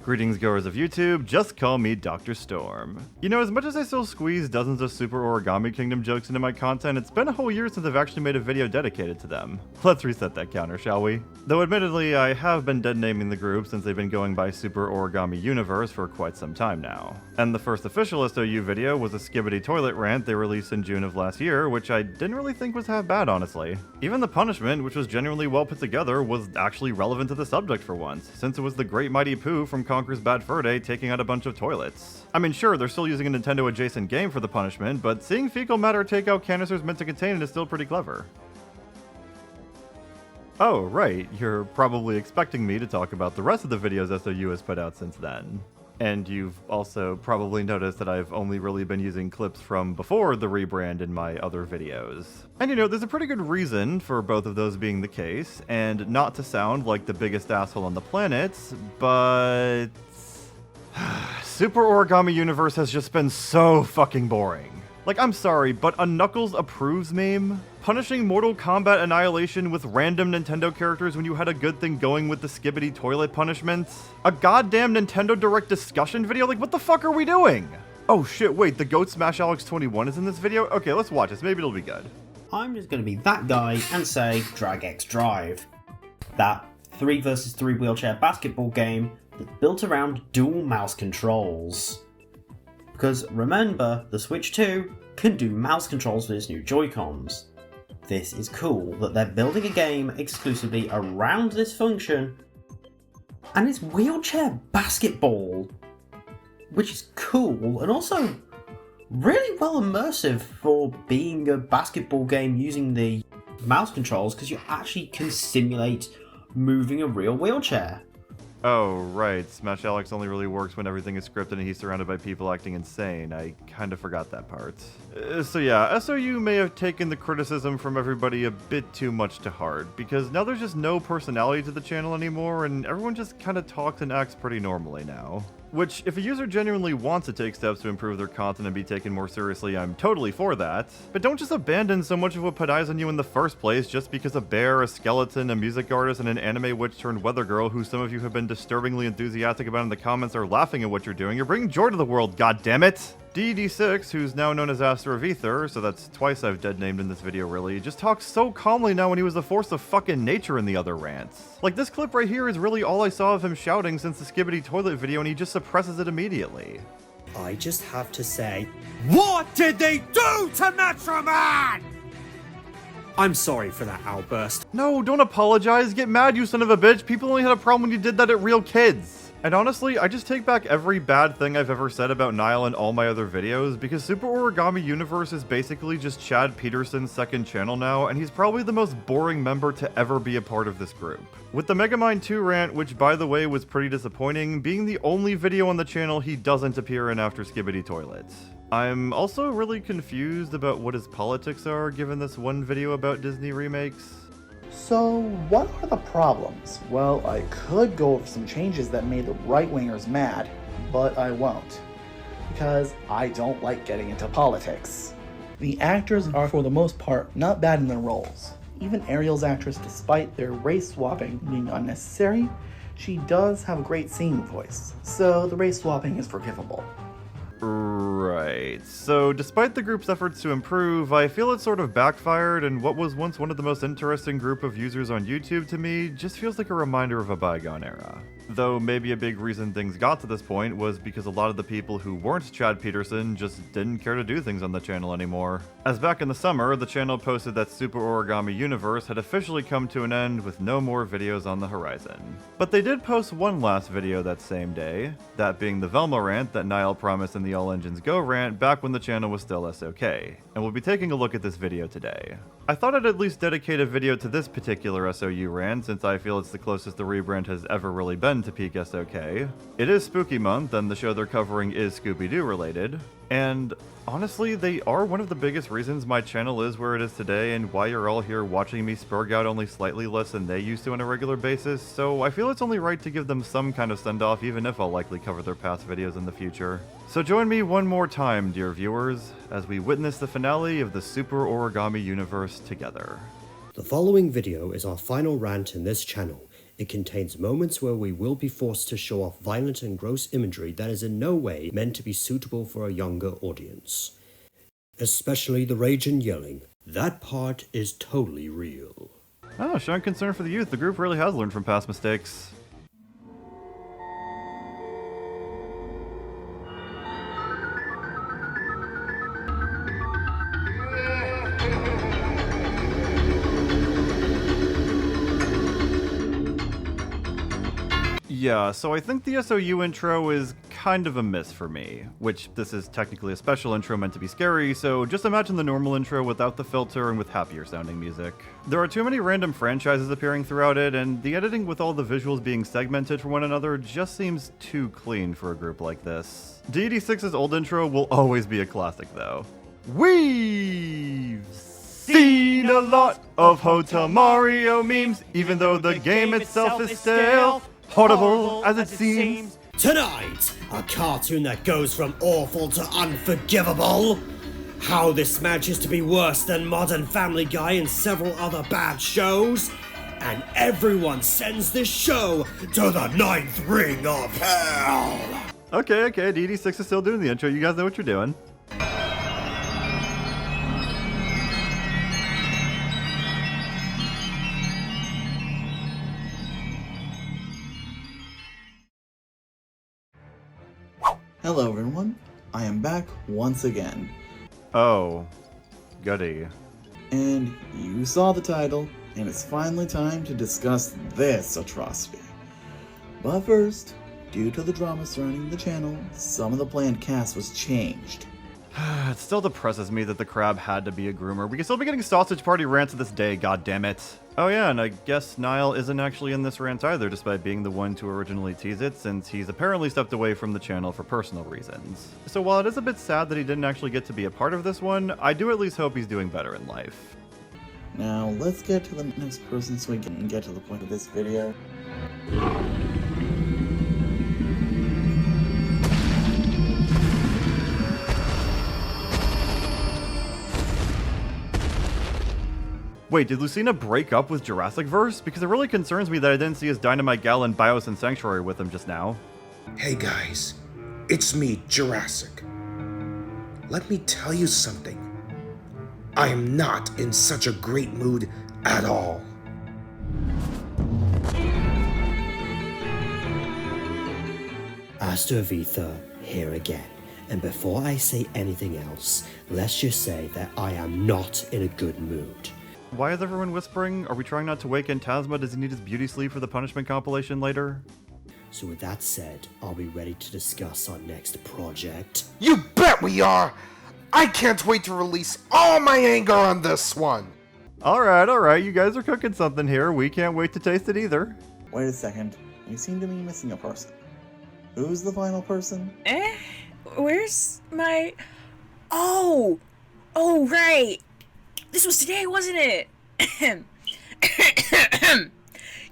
Greetings goers of YouTube, just call me Dr. Storm. You know, as much as I still squeeze dozens of Super Origami Kingdom jokes into my content, it's been a whole year since I've actually made a video dedicated to them. Let's reset that counter, shall we? Though admittedly, I have been dead naming the group since they've been going by Super Origami Universe for quite some time now. And the first official SOU video was a Skibidi toilet rant they released in June of last year, which I didn't really think was half bad, honestly. Even the punishment, which was genuinely well put together, was actually relevant to the subject for once, since it was the Great Mighty Pooh from Conker's Bad Fur Day taking out a bunch of toilets. I mean, sure, they're still using a Nintendo adjacent game for the punishment, but seeing fecal matter take out canisters meant to contain it is still pretty clever. Oh, right, you're probably expecting me to talk about the rest of the videos SOU has put out since then. And you've also probably noticed that I've only really been using clips from before the rebrand in my other videos. And you know, there's a pretty good reason for both of those being the case, and not to sound like the biggest asshole on the planet, but Super Origami Universe has just been so fucking boring. Like, I'm sorry, but a Knuckles approves meme? Punishing Mortal Kombat Annihilation with random Nintendo characters when you had a good thing going with the Skibidi toilet punishment? A goddamn Nintendo Direct discussion video? Like, what the fuck are we doing? Oh shit, wait, the Goat Smash Alex 21 is in this video? Okay, let's watch this, maybe it'll be good. I'm just gonna be that guy and say Drag X Drive. That 3 versus 3 wheelchair basketball game that's built around dual mouse controls. Because remember, the Switch 2 can do mouse controls with its new Joy-Cons. This is cool that they're building a game exclusively around this function, and it's wheelchair basketball, which is cool and also really well immersive for being a basketball game using the mouse controls, because you actually can simulate moving a real wheelchair. Oh, right. Smash Alex only really works when everything is scripted and he's surrounded by people acting insane. I kind of forgot that part. So yeah, SOU may have taken the criticism from everybody a bit too much to heart, because now there's just no personality to the channel anymore, and everyone just kind of talks and acts pretty normally now. Which, if a user genuinely wants to take steps to improve their content and be taken more seriously, I'm totally for that. But don't just abandon so much of what put eyes on you in the first place just because a bear, a skeleton, a music artist, and an anime witch turned weather girl who some of you have been disturbingly enthusiastic about in the comments are laughing at what you're doing. You're bringing joy to the world, goddammit! DD6, who's now known as Aster of Ether, so that's twice I've dead named in this video really, just talks so calmly now when he was the force of fucking nature in the other rants. Like, this clip right here is really all I saw of him shouting since the Skibidi toilet video, and he just suppresses it immediately. I just have to say, what did they do to Metro Man? I'm sorry for that outburst. No, don't apologize, get mad, you son of a bitch. People only had a problem when you did that at real kids. And honestly, I just take back every bad thing I've ever said about Niall in all my other videos, because Super Origami Universe is basically just Chad Peterson's second channel now, and he's probably the most boring member to ever be a part of this group. With the Megamind 2 rant, which by the way was pretty disappointing, being the only video on the channel he doesn't appear in after Skibidi Toilet. I'm also really confused about what his politics are, given this one video about Disney remakes. So, what are the problems? Well, I could go over some changes that made the right-wingers mad, but I won't, because I don't like getting into politics. The actors are, for the most part, not bad in their roles. Even Ariel's actress, despite their race swapping being unnecessary, she does have a great singing voice, so the race swapping is forgivable. Right, so despite the group's efforts to improve, I feel it sort of backfired, and what was once one of the most interesting group of users on YouTube to me just feels like a reminder of a bygone era. Though maybe a big reason things got to this point was because a lot of the people who weren't Chad Peterson just didn't care to do things on the channel anymore. As back in the summer, the channel posted that Super Origami Universe had officially come to an end with no more videos on the horizon. But they did post one last video that same day, that being the Velma rant that Niall promised in the All Engines Go rant back when the channel was still SOK, and we'll be taking a look at this video today. I thought I'd at least dedicate a video to this particular SOU rant since I feel it's the closest the rebrand has ever really been to peak SOK. It is Spooky Month, and the show they're covering is Scooby-Doo related, and honestly, they are one of the biggest reasons my channel is where it is today and why you're all here watching me spurg out only slightly less than they used to on a regular basis, so I feel it's only right to give them some kind of send-off even if I'll likely cover their past videos in the future. So join me one more time, dear viewers, as we witness the finale of the Super Origami Universe together. The following video is our final rant in this channel, It contains moments where we will be forced to show off violent and gross imagery that is in no way meant to be suitable for a younger audience. Especially the rage and yelling. That part is totally real. Oh, showing concern for the youth. The group really has learned from past mistakes. Yeah, so I think the SOU intro is kind of a miss for me, which this is technically a special intro meant to be scary, so just imagine the normal intro without the filter and with happier sounding music. There are too many random franchises appearing throughout it, and the editing with all the visuals being segmented from one another just seems too clean for a group like this. DD6's old intro will always be a classic though. We've seen a lot of Hotel Mario memes, even though the game itself is stale. Horrible as it seems. Tonight, a cartoon that goes from awful to unforgivable. How this manages to be worse than Modern Family Guy and several other bad shows. And everyone sends this show to the 9th ring of hell. Okay, DD6 is still doing the intro. You guys know what you're doing. Hello everyone, I am back once again. Oh, goody. And you saw the title, and it's finally time to discuss this atrocity. But first, due to the drama surrounding the channel, some of the planned cast was changed. It still depresses me that the crab had to be a groomer. We can still be getting sausage party rants to this day, goddammit. Oh yeah, and I guess Niall isn't actually in this rant either, despite being the one to originally tease it, since he's apparently stepped away from the channel for personal reasons. So while it is a bit sad that he didn't actually get to be a part of this one, I do at least hope he's doing better in life. Now let's get to the next person so we can get to the point of this video. Wait, did Lucina break up with Jurassic Verse? Because it really concerns me that I didn't see his Dynamite Gal and Bios and Sanctuary with him just now. Hey guys, it's me, Jurassic. Let me tell you something. I am not in such a great mood at all. Aster Aretha here again. And before I say anything else, let's just say that I am not in a good mood. Why is everyone whispering? Are we trying not to waken Tasma? Does he need his beauty sleep for the punishment compilation later? So with that said, are we ready to discuss our next project? You bet we are! I can't wait to release all my anger on this one! Alright, you guys are cooking something here. We can't wait to taste it either. Wait a second, you seem to be missing a person. Who's the final person? Where's my... Oh, right. This was today, wasn't it?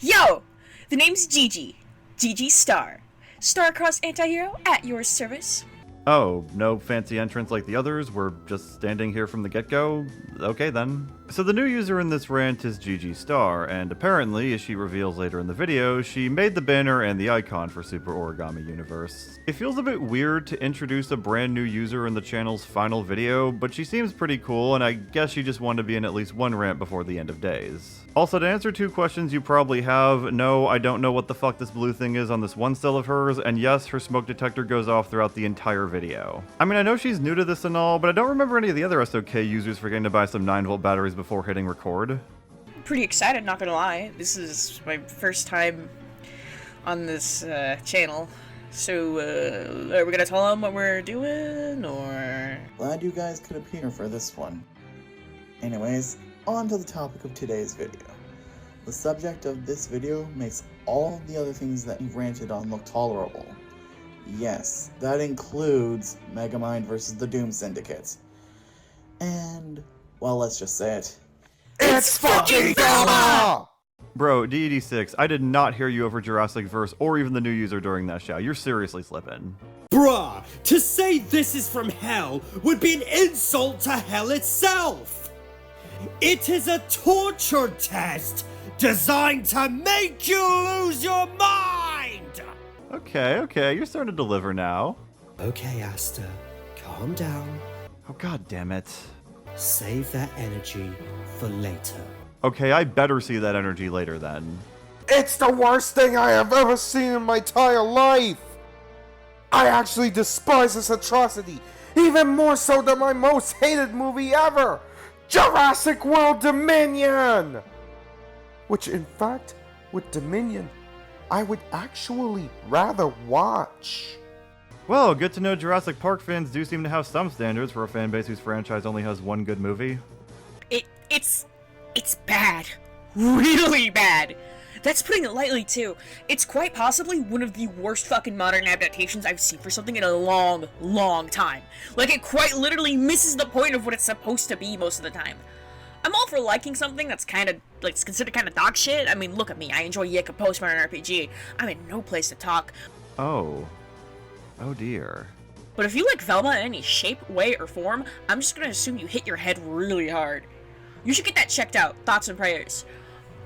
Yo, the name's Gigi. Gigi Star. Star-crossed anti-hero at your service. Oh, no fancy entrance like the others? We're just standing here from the get-go? Okay then. So the new user in this rant is Gigi Star, and apparently, as she reveals later in the video, she made the banner and the icon for Super Origami Universe. It feels a bit weird to introduce a brand new user in the channel's final video, but she seems pretty cool, and I guess she just wanted to be in at least one rant before the end of days. Also, to answer two questions you probably have, no, I don't know what the fuck this blue thing is on this one still of hers, and yes, her smoke detector goes off throughout the entire video. I mean, I know she's new to this and all, but I don't remember any of the other SOK users forgetting to buy some 9-volt batteries before hitting record. Pretty excited, not gonna lie. This is my first time on this channel. So, are we gonna tell them what we're doing, or...? Glad you guys could appear for this one. Anyways, on to the topic of today's video. The subject of this video makes all the other things that you've ranted on look tolerable. Yes, that includes Megamind versus the Doom Syndicate. And, well, let's just say it. It's fucking Velma! Bro, DED6, I did not hear you over Jurassic Verse or even the new user during that show. You're seriously slipping. Bruh, to say this is from hell would be an insult to hell itself! It is a torture test designed to make you lose your mind! Okay, you're starting to deliver now. Okay, Asta, calm down. Oh, god damn it. Save that energy for later. Okay, I better see that energy later then. It's the worst thing I have ever seen in my entire life! I actually despise this atrocity, even more so than my most hated movie ever, Jurassic World Dominion! Which, in fact, with Dominion, I would actually rather watch. Well, good to know Jurassic Park fans do seem to have some standards for a fan base whose franchise only has one good movie. It's bad. Really bad. That's putting it lightly, too. It's quite possibly one of the worst fucking modern adaptations I've seen for something in a long, long time. Like, it quite literally misses the point of what it's supposed to be most of the time. I'm all for liking something that's kind of, like, considered kind of dog shit. I mean, look at me. I enjoy Yika Postmodern RPG. I'm in no place to talk. Oh dear. But if you like Velma in any shape, way, or form, I'm just gonna assume you hit your head really hard. You should get that checked out. Thoughts and prayers.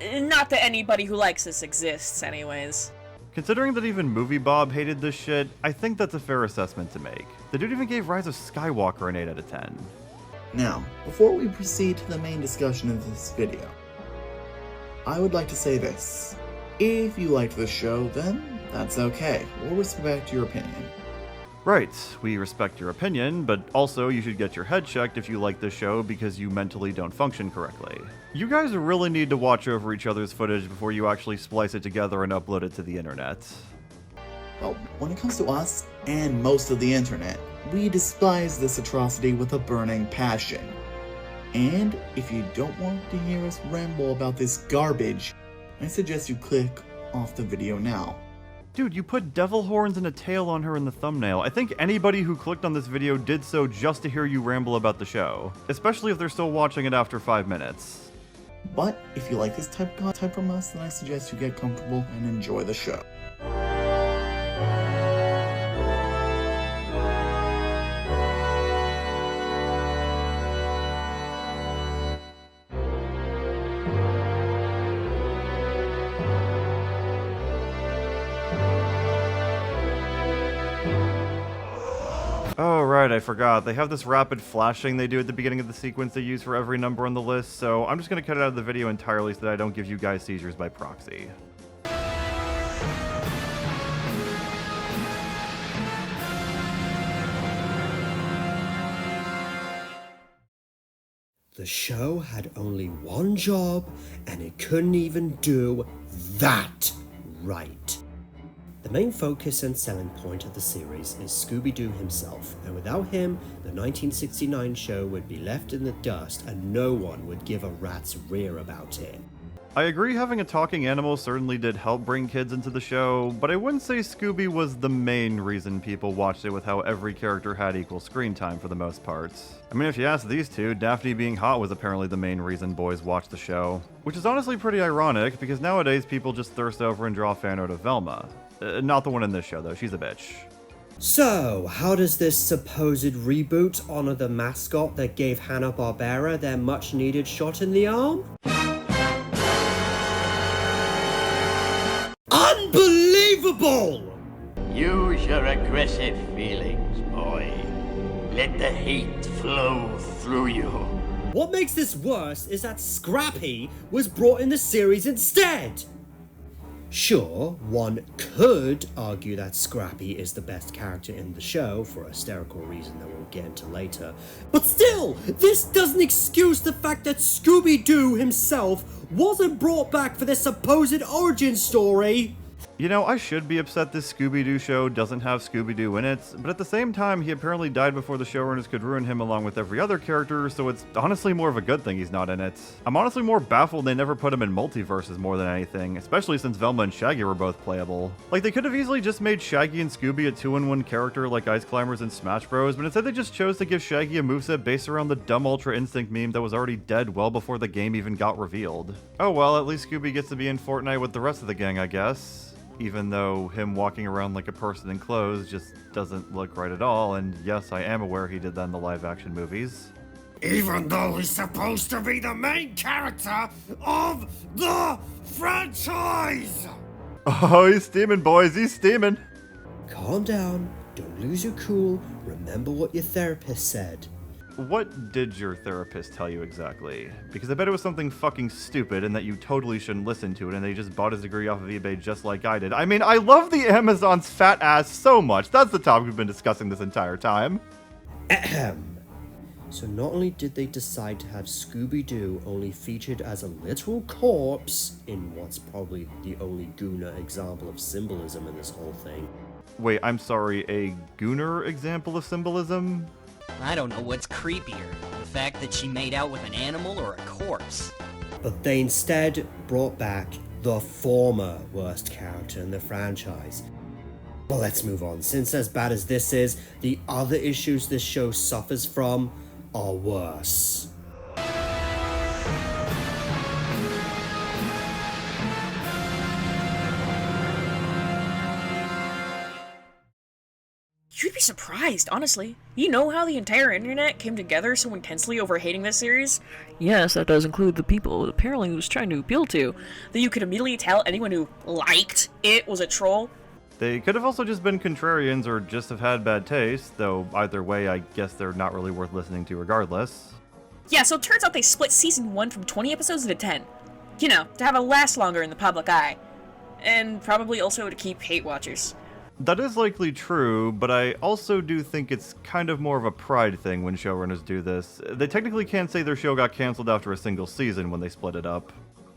Not that anybody who likes this exists, anyways. Considering that even Movie Bob hated this shit, I think that's a fair assessment to make. The dude even gave Rise of Skywalker an 8 out of 10. Now, before we proceed to the main discussion of this video, I would like to say this. If you liked this show, then that's okay. We'll respect your opinion. Right, we respect your opinion, but also you should get your head checked if you like this show because you mentally don't function correctly. You guys really need to watch over each other's footage before you actually splice it together and upload it to the internet. Well, when it comes to us, and most of the internet, we despise this atrocity with a burning passion. And if you don't want to hear us ramble about this garbage, I suggest you click off the video now. Dude, you put devil horns and a tail on her in the thumbnail. I think anybody who clicked on this video did so just to hear you ramble about the show. Especially if they're still watching it after 5 minutes. But if you like this type of content from us, then I suggest you get comfortable and enjoy the show. Oh, right, I forgot. They have this rapid flashing they do at the beginning of the sequence they use for every number on the list, so I'm just gonna cut it out of the video entirely so that I don't give you guys seizures by proxy. The show had only one job, and it couldn't even do that right. The main focus and selling point of the series is Scooby-Doo himself, and without him, the 1969 show would be left in the dust and no one would give a rat's rear about it. I agree having a talking animal certainly did help bring kids into the show, but I wouldn't say Scooby was the main reason people watched it with how every character had equal screen time for the most part. I mean, if you ask these two, Daphne being hot was apparently the main reason boys watched the show. Which is honestly pretty ironic, because nowadays people just thirst over and draw fan art of Velma. Not the one in this show though, she's a bitch. So, how does this supposed reboot honor the mascot that gave Hanna-Barbera their much-needed shot in the arm? Unbelievable! Use your aggressive feelings, boy. Let the hate flow through you. What makes this worse is that Scrappy was brought in the series instead! Sure, one could argue that Scrappy is the best character in the show for a hysterical reason that we'll get into later, but still, this doesn't excuse the fact that Scooby-Doo himself wasn't brought back for their supposed origin story. You know, I should be upset this Scooby-Doo show doesn't have Scooby-Doo in it, but at the same time, he apparently died before the showrunners could ruin him along with every other character, so it's honestly more of a good thing he's not in it. I'm honestly more baffled they never put him in multiverses more than anything, especially since Velma and Shaggy were both playable. Like, they could have easily just made Shaggy and Scooby a 2-in-1 character like Ice Climbers and Smash Bros, but instead they just chose to give Shaggy a moveset based around the dumb Ultra Instinct meme that was already dead well before the game even got revealed. Oh well, at least Scooby gets to be in Fortnite with the rest of the gang, I guess. Even though him walking around like a person in clothes just doesn't look right at all, and yes, I am aware he did that in the live-action movies. Even though he's supposed to be the main character of the franchise! Oh, he's steaming, boys, he's steaming. Calm down, don't lose your cool, remember what your therapist said. What did your therapist tell you exactly? Because I bet it was something fucking stupid and that you totally shouldn't listen to it and they just bought his degree off of eBay just like I did. I mean, I love the Amazon's fat ass so much. That's the topic we've been discussing this entire time. Ahem. So not only did they decide to have Scooby-Doo only featured as a literal corpse, in what's probably the only Gooner example of symbolism in this whole thing. Wait, I'm sorry, a Gooner example of symbolism? I don't know what's creepier, the fact that she made out with an animal or a corpse. But they instead brought back the former worst character in the franchise. But let's move on, since as bad as this is, the other issues this show suffers from are worse. You'd be surprised, honestly. You know how the entire internet came together so intensely over hating this series? Yes, that does include the people it apparently was trying to appeal to. That you could immediately tell anyone who liked it was a troll. They could have also just been contrarians or just have had bad taste, though either way I guess they're not really worth listening to regardless. Yeah, so it turns out they split season 1 from 20 episodes into 10. You know, to have it last longer in the public eye. And probably also to keep hate watchers. That is likely true, but I also do think it's kind of more of a pride thing when showrunners do this. They technically can't say their show got canceled after a single season when they split it up.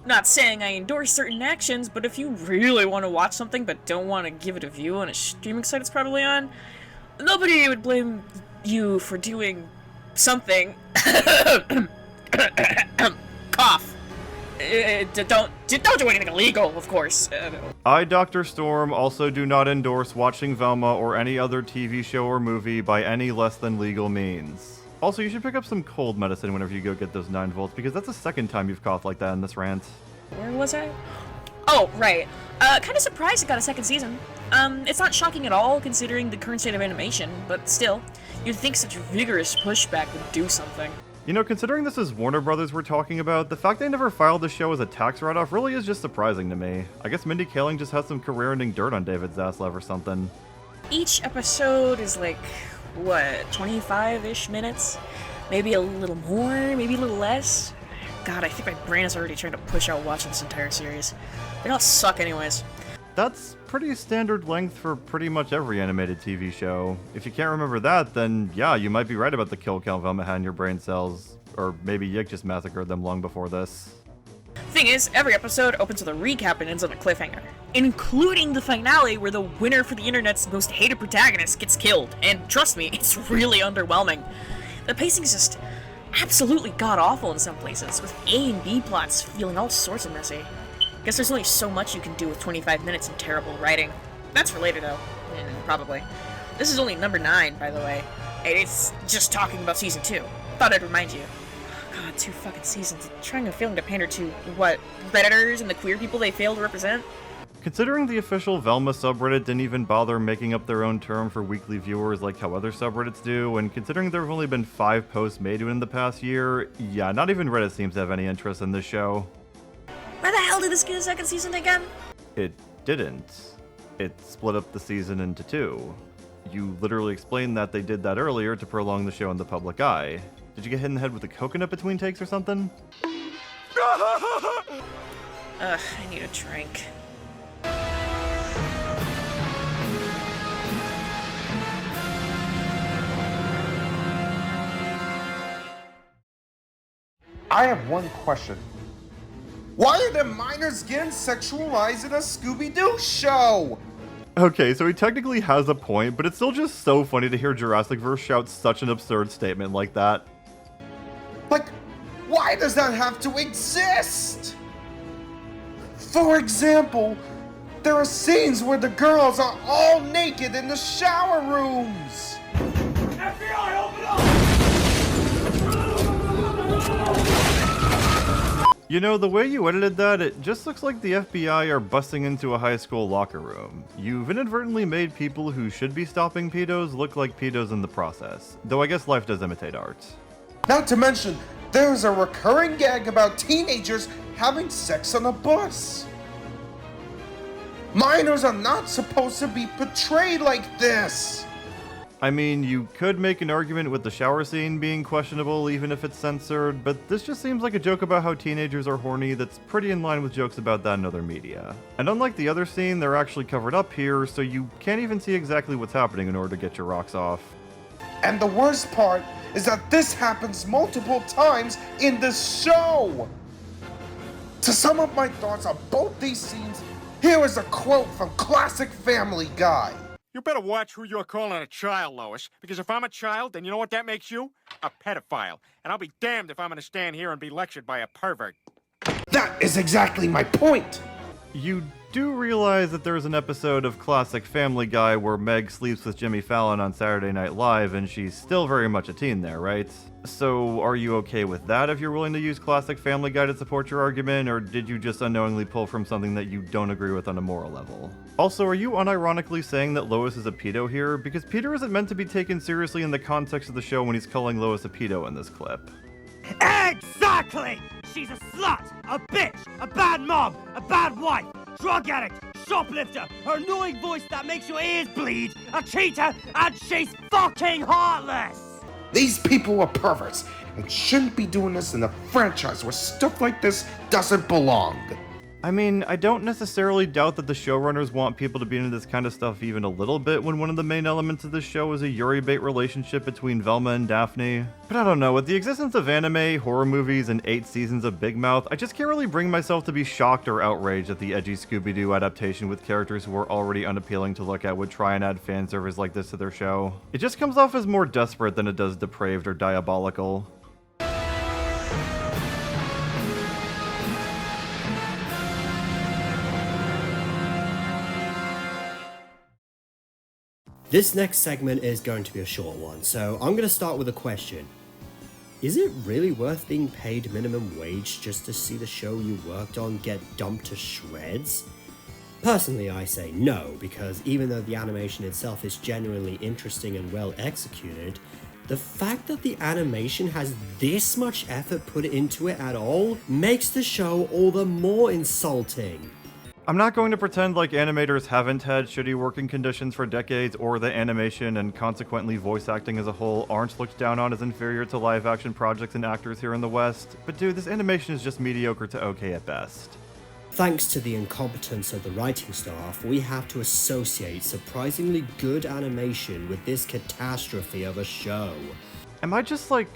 Not saying I endorse certain actions, but if you really want to watch something but don't want to give it a view on a streaming site it's probably on, nobody would blame you for doing something. Cough. Don't do anything illegal, of course. I, Dr. Storm, also do not endorse watching Velma or any other TV show or movie by any less than legal means. Also, you should pick up some cold medicine whenever you go get those 9 volts, because that's the second time you've coughed like that in this rant. Where was I? Oh, right. Kind of surprised it got a second season. It's not shocking at all, considering the current state of animation, but still, you'd think such vigorous pushback would do something. You know, considering this is Warner Brothers we're talking about, the fact they never filed the show as a tax write-off really is just surprising to me. I guess Mindy Kaling just has some career-ending dirt on David Zaslav or something. Each episode is like, what, 25-ish minutes? Maybe a little more, maybe a little less? God, I think my brain is already trying to push out watching this entire series. They all suck anyways. That's pretty standard length for pretty much every animated TV show. If you can't remember that, then yeah, you might be right about the kill count Velma had in your brain cells. Or maybe Yik just massacred them long before this. Thing is, every episode opens with a recap and ends on a cliffhanger. Including the finale where the winner for the internet's most hated protagonist gets killed. And trust me, it's really underwhelming. The pacing is just absolutely god-awful in some places, with A and B plots feeling all sorts of messy. Guess there's only so much you can do with 25 minutes of terrible writing. That's for later, though. Probably. This is only number 9, by the way. And it's just talking about season 2. Thought I'd remind you. God, 2 fucking seasons. Trying to failing to pander to, what, Redditors and the queer people they fail to represent? Considering the official Velma subreddit didn't even bother making up their own term for weekly viewers like how other subreddits do, and considering there have only been 5 posts made in the past year, yeah, not even Reddit seems to have any interest in this show. Where the hell did this get a second season again? It didn't. It split up the season into 2. You literally explained that they did that earlier to prolong the show in the public eye. Did you get hit in the head with a coconut between takes or something? Ugh, I need a drink. I have one question. Why are the minors getting sexualized in a Scooby-Doo show? Okay, so he technically has a point, but it's still just so funny to hear Jurassicverse shout such an absurd statement like that. Like, why does that have to exist? For example, there are scenes where the girls are all naked in the shower rooms. FBI, open up! You know, the way you edited that, it just looks like the FBI are busting into a high school locker room. You've inadvertently made people who should be stopping pedos look like pedos in the process. Though I guess life does imitate art. Not to mention, there's a recurring gag about teenagers having sex on a bus. Minors are not supposed to be portrayed like this! I mean, you could make an argument with the shower scene being questionable even if it's censored, but this just seems like a joke about how teenagers are horny that's pretty in line with jokes about that in other media. And unlike the other scene, they're actually covered up here, so you can't even see exactly what's happening in order to get your rocks off. And the worst part is that this happens multiple times in this show! To sum up my thoughts on both these scenes, here is a quote from classic Family Guy. You better watch who you're calling a child, Lois, because if I'm a child, then you know what that makes you? A pedophile. And I'll be damned if I'm gonna stand here and be lectured by a pervert. That is exactly my point! You do realize that there's an episode of classic Family Guy where Meg sleeps with Jimmy Fallon on Saturday Night Live, and she's still very much a teen there, right? So are you okay with that if you're willing to use classic Family Guy to support your argument, or did you just unknowingly pull from something that you don't agree with on a moral level? Also, are you unironically saying that Lois is a pedo here? Because Peter isn't meant to be taken seriously in the context of the show when he's calling Lois a pedo in this clip. Exactly! She's a slut, a bitch, a bad mom, a bad wife, drug addict, shoplifter, her annoying voice that makes your ears bleed, a cheater, and she's fucking heartless! These people are perverts and shouldn't be doing this in a franchise where stuff like this doesn't belong. I mean, I don't necessarily doubt that the showrunners want people to be into this kind of stuff even a little bit when one of the main elements of this show is a Yuri bait relationship between Velma and Daphne. But I don't know, with the existence of anime, horror movies, and 8 seasons of Big Mouth, I just can't really bring myself to be shocked or outraged at the edgy Scooby-Doo adaptation with characters who are already unappealing to look at would try and add fan service like this to their show. It just comes off as more desperate than it does depraved or diabolical. This next segment is going to be a short one, so I'm going to start with a question. Is it really worth being paid minimum wage just to see the show you worked on get dumped to shreds? Personally, I say no, because even though the animation itself is genuinely interesting and well executed, the fact that the animation has this much effort put into it at all makes the show all the more insulting. I'm not going to pretend like animators haven't had shitty working conditions for decades, or that animation and consequently voice acting as a whole aren't looked down on as inferior to live action projects and actors here in the West, but dude, this animation is just mediocre to okay at best. Thanks to the incompetence of the writing staff, we have to associate surprisingly good animation with this catastrophe of a show. Am I just like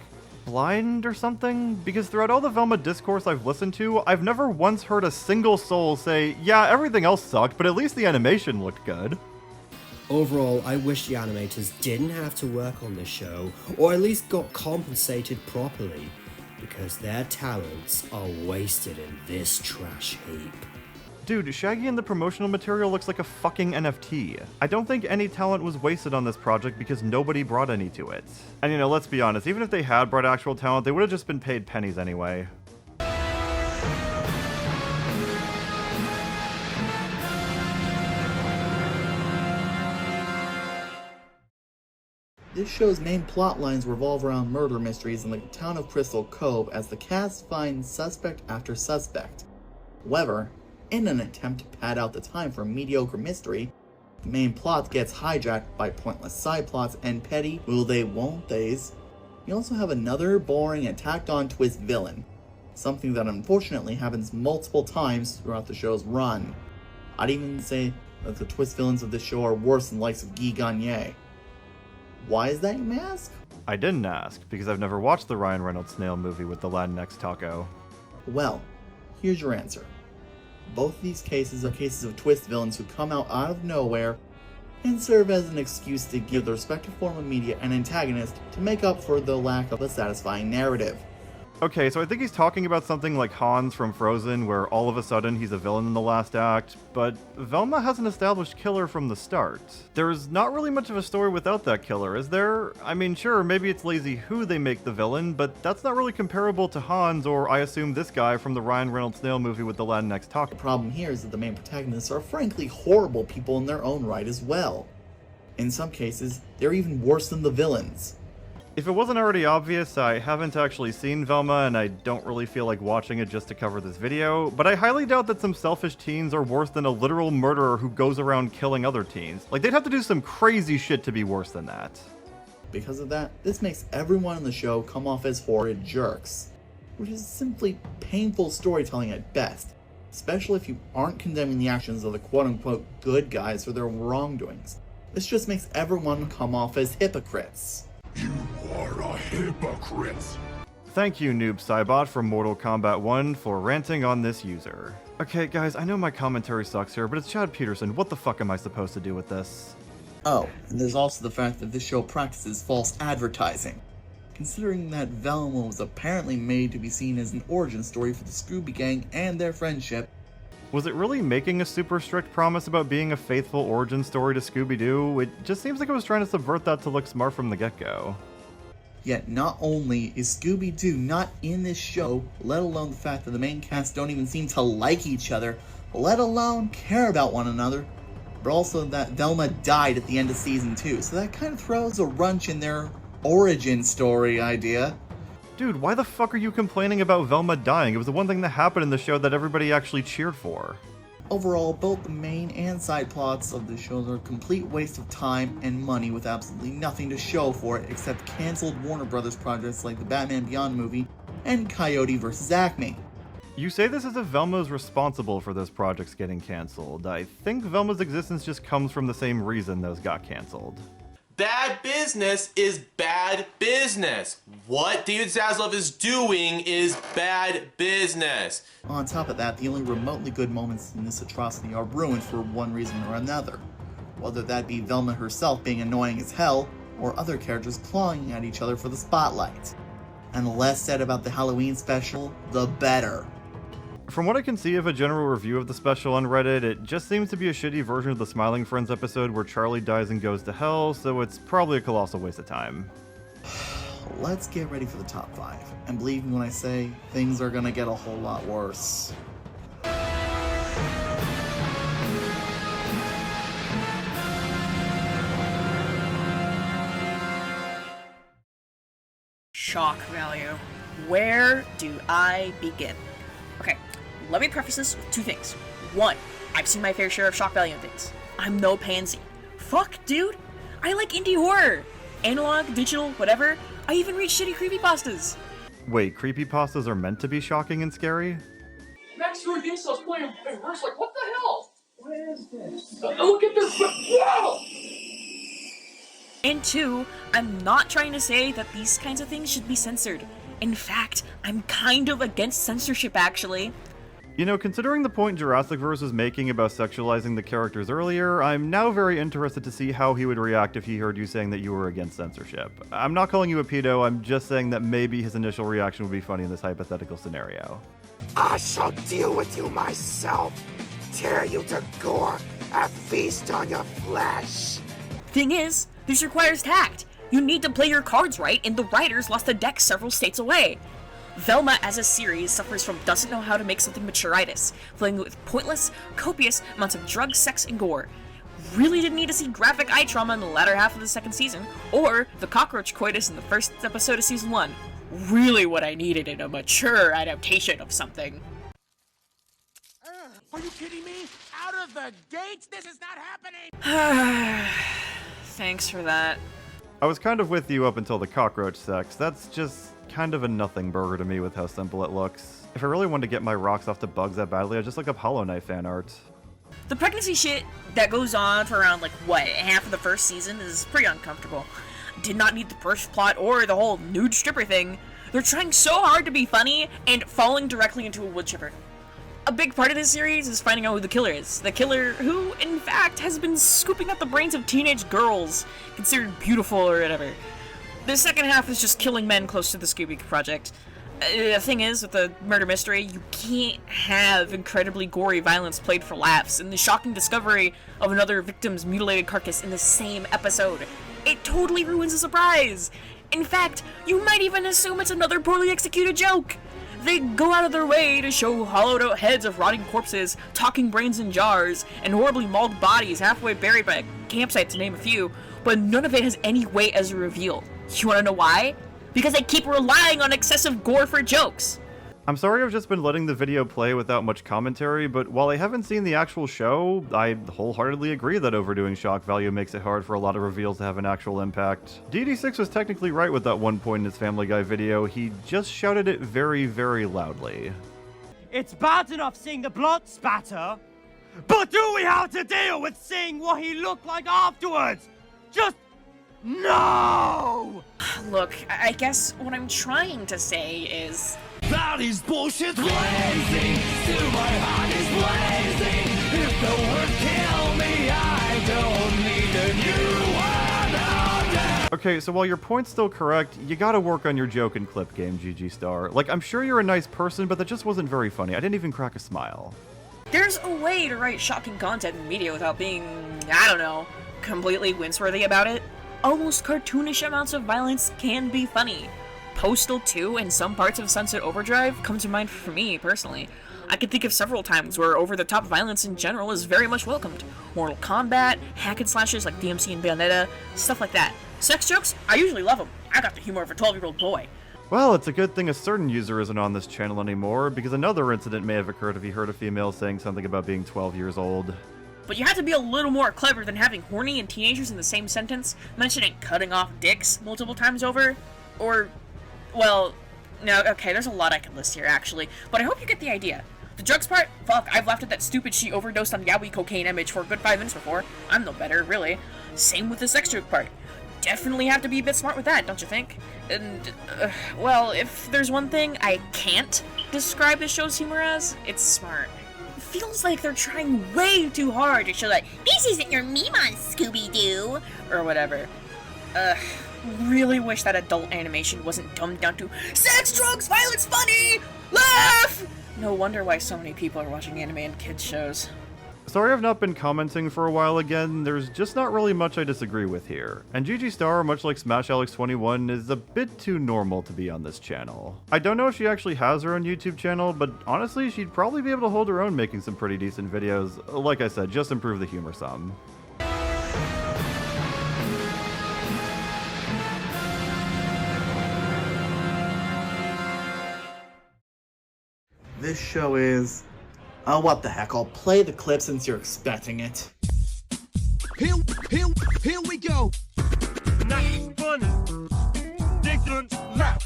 blind or something? Because throughout all the Velma discourse I've listened to, I've never once heard a single soul say, yeah, everything else sucked, but at least the animation looked good. Overall, I wish the animators didn't have to work on this show, or at least got compensated properly, because their talents are wasted in this trash heap. Dude, Shaggy in the promotional material looks like a fucking NFT. I don't think any talent was wasted on this project because nobody brought any to it. And you know, let's be honest, even if they had brought actual talent, they would have just been paid pennies anyway. This show's main plot lines revolve around murder mysteries in the town of Crystal Cove as the cast finds suspect after suspect. However, in an attempt to pad out the time for mediocre mystery, the main plot gets hijacked by pointless side plots and petty will they won't theys. You also have another boring and tacked on twist villain, something that unfortunately happens multiple times throughout the show's run. I'd even say that the twist villains of this show are worse than the likes of Guy Gagné. Why is that, you may ask? I didn't ask, because I've never watched the Ryan Reynolds snail movie with the Latinx taco. Well, here's your answer. Both of these cases are cases of twist villains who come out of nowhere and serve as an excuse to give the respective form of media an antagonist to make up for the lack of a satisfying narrative. Okay, so I think he's talking about something like Hans from Frozen, where all of a sudden he's a villain in the last act, but Velma has an established killer from the start. There's not really much of a story without that killer, is there? I mean, sure, maybe it's lazy who they make the villain, but that's not really comparable to Hans, or I assume this guy from the Ryan Reynolds snail movie with the Latinx talk. The problem here is that the main protagonists are frankly horrible people in their own right as well. In some cases, they're even worse than the villains. If it wasn't already obvious, I haven't actually seen Velma, and I don't really feel like watching it just to cover this video, but I highly doubt that some selfish teens are worse than a literal murderer who goes around killing other teens. Like, they'd have to do some crazy shit to be worse than that. Because of that, this makes everyone in the show come off as horrid jerks, which is simply painful storytelling at best, especially if you aren't condemning the actions of the quote-unquote good guys for their wrongdoings. This just makes everyone come off as hypocrites. You are a hypocrite. Thank you, Noob Cybot from Mortal Kombat 1 for ranting on this user. Okay, guys, I know my commentary sucks here, but it's Chad Peterson. What the fuck am I supposed to do with this? Oh, and there's also the fact that this show practices false advertising. Considering that Velma was apparently made to be seen as an origin story for the Scooby Gang and their friendship. Was it really making a super strict promise about being a faithful origin story to Scooby-Doo? It just seems like it was trying to subvert that to look smart from the get-go. Yet not only is Scooby-Doo not in this show, let alone the fact that the main cast don't even seem to like each other, let alone care about one another, but also that Velma died at the end of season 2, so that kind of throws a wrench in their origin story idea. Dude, why the fuck are you complaining about Velma dying? It was the one thing that happened in the show that everybody actually cheered for. Overall, both the main and side plots of the show are a complete waste of time and money with absolutely nothing to show for it except cancelled Warner Brothers projects like the Batman Beyond movie and Coyote vs. Acme. You say this as if Velma is responsible for those projects getting cancelled. I think Velma's existence just comes from the same reason those got cancelled. Bad business is bad business. What David Zaslav is doing is bad business. On top of that, the only remotely good moments in this atrocity are ruined for one reason or another. Whether that be Velma herself being annoying as hell, or other characters clawing at each other for the spotlight. And the less said about the Halloween special, the better. From what I can see of a general review of the special on Reddit, it just seems to be a shitty version of the Smiling Friends episode where Charlie dies and goes to hell, so it's probably a colossal waste of time. Let's get ready for the top 5, and believe me when I say, things are gonna get a whole lot worse. Shock value. Where do I begin? Okay, let me preface this with 2 things. 1, I've seen my fair share of shock value in things. I'm no pansy. Fuck, dude! I like indie horror! Analog, digital, whatever. I even read shitty creepypastas. Wait, creepypastas are meant to be shocking and scary? Next door Diesel's playing reverse, like, what the hell? What is this? Look at this! Whoa! And 2, I'm not trying to say that these kinds of things should be censored. In fact, I'm kind of against censorship, actually. You know, considering the point Jurassic Verse was making about sexualizing the characters earlier, I'm now very interested to see how he would react if he heard you saying that you were against censorship. I'm not calling you a pedo, I'm just saying that maybe his initial reaction would be funny in this hypothetical scenario. I shall deal with you myself, tear you to gore, and feast on your flesh. Thing is, this requires tact. You need to play your cards right, and the writers lost the deck several states away. Velma as a series suffers from doesn't know how to make something maturitis, filling it with pointless, copious amounts of drugs, sex, and gore. Really didn't need to see graphic eye trauma in the latter half of the 2nd season, or the cockroach coitus in the 1st episode of season 1. Really what I needed in a mature adaptation of something. Are you kidding me? Out of the gates? This is not happening! Thanks for that. I was kind of with you up until the cockroach sex. That's just kind of a nothing burger to me with how simple it looks. If I really wanted to get my rocks off to bugs that badly, I'd just look up Hollow Knight fan art. The pregnancy shit that goes on for around, half of the 1st season is pretty uncomfortable. Did not need the birth plot or the whole nude stripper thing. They're trying so hard to be funny and falling directly into a wood chipper. A big part of this series is finding out who the killer is. The killer who, in fact, has been scooping out the brains of teenage girls, considered beautiful or whatever. The 2nd half is just killing men close to the Scooby Project. The thing is, with the murder mystery, you can't have incredibly gory violence played for laughs, and the shocking discovery of another victim's mutilated carcass in the same episode. It totally ruins the surprise! In fact, you might even assume it's another poorly executed joke! They go out of their way to show hollowed out heads of rotting corpses, talking brains in jars, and horribly mauled bodies halfway buried by a campsite to name a few, but none of it has any weight as a reveal. You wanna know why? Because they keep relying on excessive gore for jokes. I'm sorry I've just been letting the video play without much commentary, but while I haven't seen the actual show, I wholeheartedly agree that overdoing shock value makes it hard for a lot of reveals to have an actual impact. DD6 was technically right with that one point in his Family Guy video, he just shouted it very, very loudly. It's bad enough seeing the blood spatter, but do we have to deal with seeing what he looked like afterwards? Just no! Look, I guess what I'm trying to say is... That is bullshit blazing, still my heart is blazing. If the word kill me, I don't need a new one. Okay, so while your point's still correct, you gotta work on your joke and clip game, GG Star. Like, I'm sure you're a nice person, but that just wasn't very funny. I didn't even crack a smile. There's a way to write shocking content in media without being, I don't know, completely wince-worthy about it. Almost cartoonish amounts of violence can be funny. Postal 2 and some parts of Sunset Overdrive come to mind for me, personally. I can think of several times where over-the-top violence in general is very much welcomed. Mortal Kombat, hack and slashes like DMC and Bayonetta, stuff like that. Sex jokes? I usually love them. I got the humor of a 12-year-old boy. Well, it's a good thing a certain user isn't on this channel anymore, because another incident may have occurred if he heard a female saying something about being 12 years old. But you have to be a little more clever than having horny and teenagers in the same sentence, mentioning cutting off dicks multiple times over, or... well, no, okay, there's a lot I could list here, actually, but I hope you get the idea. The drugs part? Fuck, I've laughed at that stupid she overdosed on yaoi cocaine image for a good 5 minutes before. I'm no better, really. Same with the sex joke part. Definitely have to be a bit smart with that, don't you think? And, well, if there's one thing I can't describe the show's humor as, it's smart. It feels like they're trying way too hard to show that this isn't your meme on Scooby-Doo, or whatever. Really wish that adult animation wasn't dumbed down to sex, drugs, violence, funny, laugh! No wonder why so many people are watching anime and kids shows. Sorry I've not been commenting for a while again, there's just not really much I disagree with here. And GG Star, much like Smash Alex 21, is a bit too normal to be on this channel. I don't know if she actually has her own YouTube channel, but honestly she'd probably be able to hold her own making some pretty decent videos. Like I said, just improve the humor some. This show is... oh, what the heck, I'll play the clip since you're expecting it. Here we go. Nothing funny. Different rap.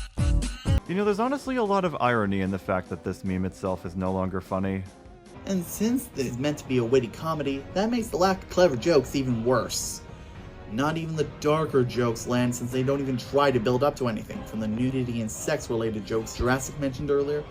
You know, there's honestly a lot of irony in the fact that this meme itself is no longer funny. And since this is meant to be a witty comedy, that makes the lack of clever jokes even worse. Not even the darker jokes land since they don't even try to build up to anything, from the nudity and sex-related jokes Jurassic mentioned earlier,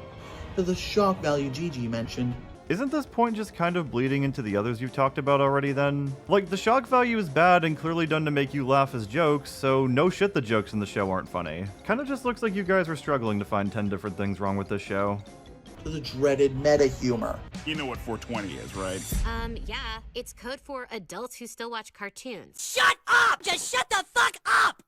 to the shock value GG mentioned. Isn't this point just kind of bleeding into the others you've talked about already then? Like, the shock value is bad and clearly done to make you laugh as jokes, so no shit the jokes in the show aren't funny. Kinda just looks like you guys were struggling to find 10 different things wrong with this show. To the dreaded meta humor. You know what 420 is, right? Yeah. It's code for adults who still watch cartoons. Shut up! Just shut the fuck up!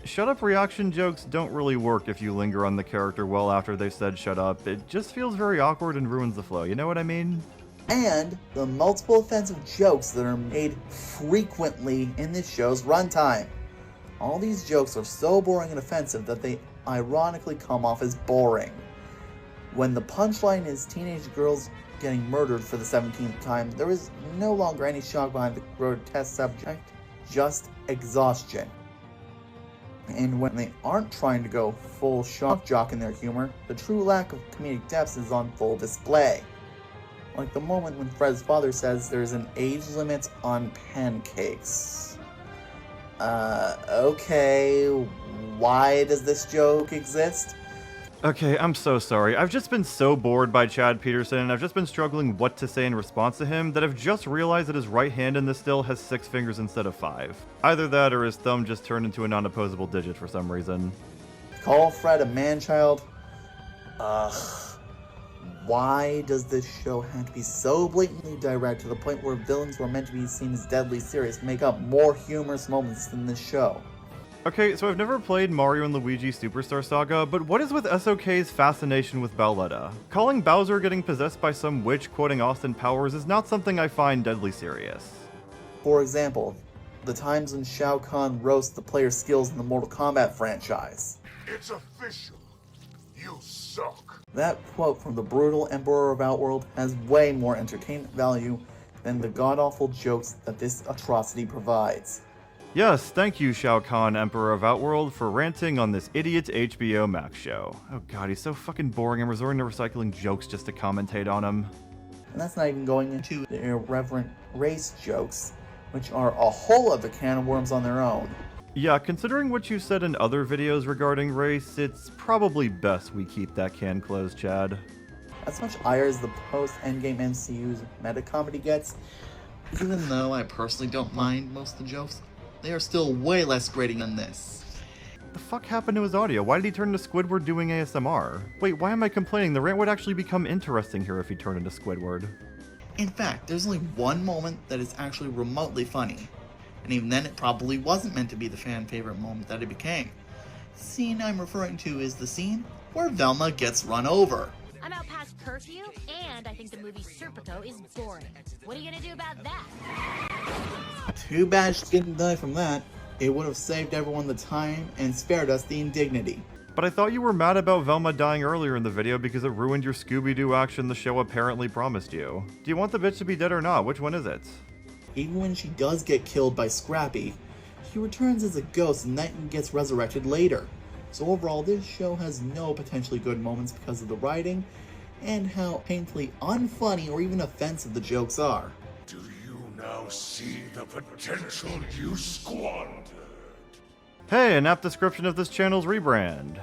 Shut up reaction jokes don't really work if you linger on the character well after they've said shut up. It just feels very awkward and ruins the flow, you know what I mean? And the multiple offensive jokes that are made frequently in this show's runtime. All these jokes are so boring and offensive that they ironically come off as boring. When the punchline is teenage girls getting murdered for the 17th time, there is no longer any shock behind the grotesque subject, just exhaustion. And when they aren't trying to go full shock jock in their humor, the true lack of comedic depth is on full display. Like the moment when Fred's father says there's an age limit on pancakes. Okay, why does this joke exist? Okay, I'm so sorry. I've just been so bored by Chad Peterson, and I've just been struggling what to say in response to him, that I've just realized that his right hand in the still has 6 fingers instead of 5. Either that or his thumb just turned into a non-opposable digit for some reason. Call Fred a man-child? Why does this show have to be so blatantly direct to the point where villains who are meant to be seen as deadly serious make up more humorous moments than this show? Okay, so I've never played Mario and Luigi Superstar Saga, but what is with SOK's fascination with Bowletta? Calling Bowser getting possessed by some witch quoting Austin Powers is not something I find deadly serious. For example, the times when Shao Kahn roasts the player's skills in the Mortal Kombat franchise. It's official. You suck. That quote from the brutal Emperor of Outworld has way more entertainment value than the god-awful jokes that this atrocity provides. Yes, thank you, Shao Kahn, Emperor of Outworld, for ranting on this idiot HBO Max show. Oh god, he's so fucking boring. I'm resorting to recycling jokes just to commentate on him. And that's not even going into the irreverent race jokes, which are a whole other can of worms on their own. Yeah, considering what you said in other videos regarding race, it's probably best we keep that can closed, Chad. As much ire as the post-Endgame MCU's meta-comedy gets, even though I personally don't mind most of the jokes, they are still way less grating than this. The fuck happened to his audio? Why did he turn into Squidward doing ASMR? Wait, why am I complaining? The rant would actually become interesting here if he turned into Squidward. In fact, there's only one moment that is actually remotely funny. And even then it probably wasn't meant to be the fan favorite moment that it became. The scene I'm referring to is the scene where Velma gets run over. I'm out past curfew, and I think the movie Serpico is boring. What are you gonna do about that? Too bad she didn't die from that. It would have saved everyone the time and spared us the indignity. But I thought you were mad about Velma dying earlier in the video because it ruined your Scooby-Doo action the show apparently promised you. Do you want the bitch to be dead or not? Which one is it? Even when she does get killed by Scrappy, she returns as a ghost and then gets resurrected later. So overall, this show has no potentially good moments because of the writing and how painfully unfunny or even offensive the jokes are. Do you now see the potential you squandered? Hey, an apt description of this channel's rebrand.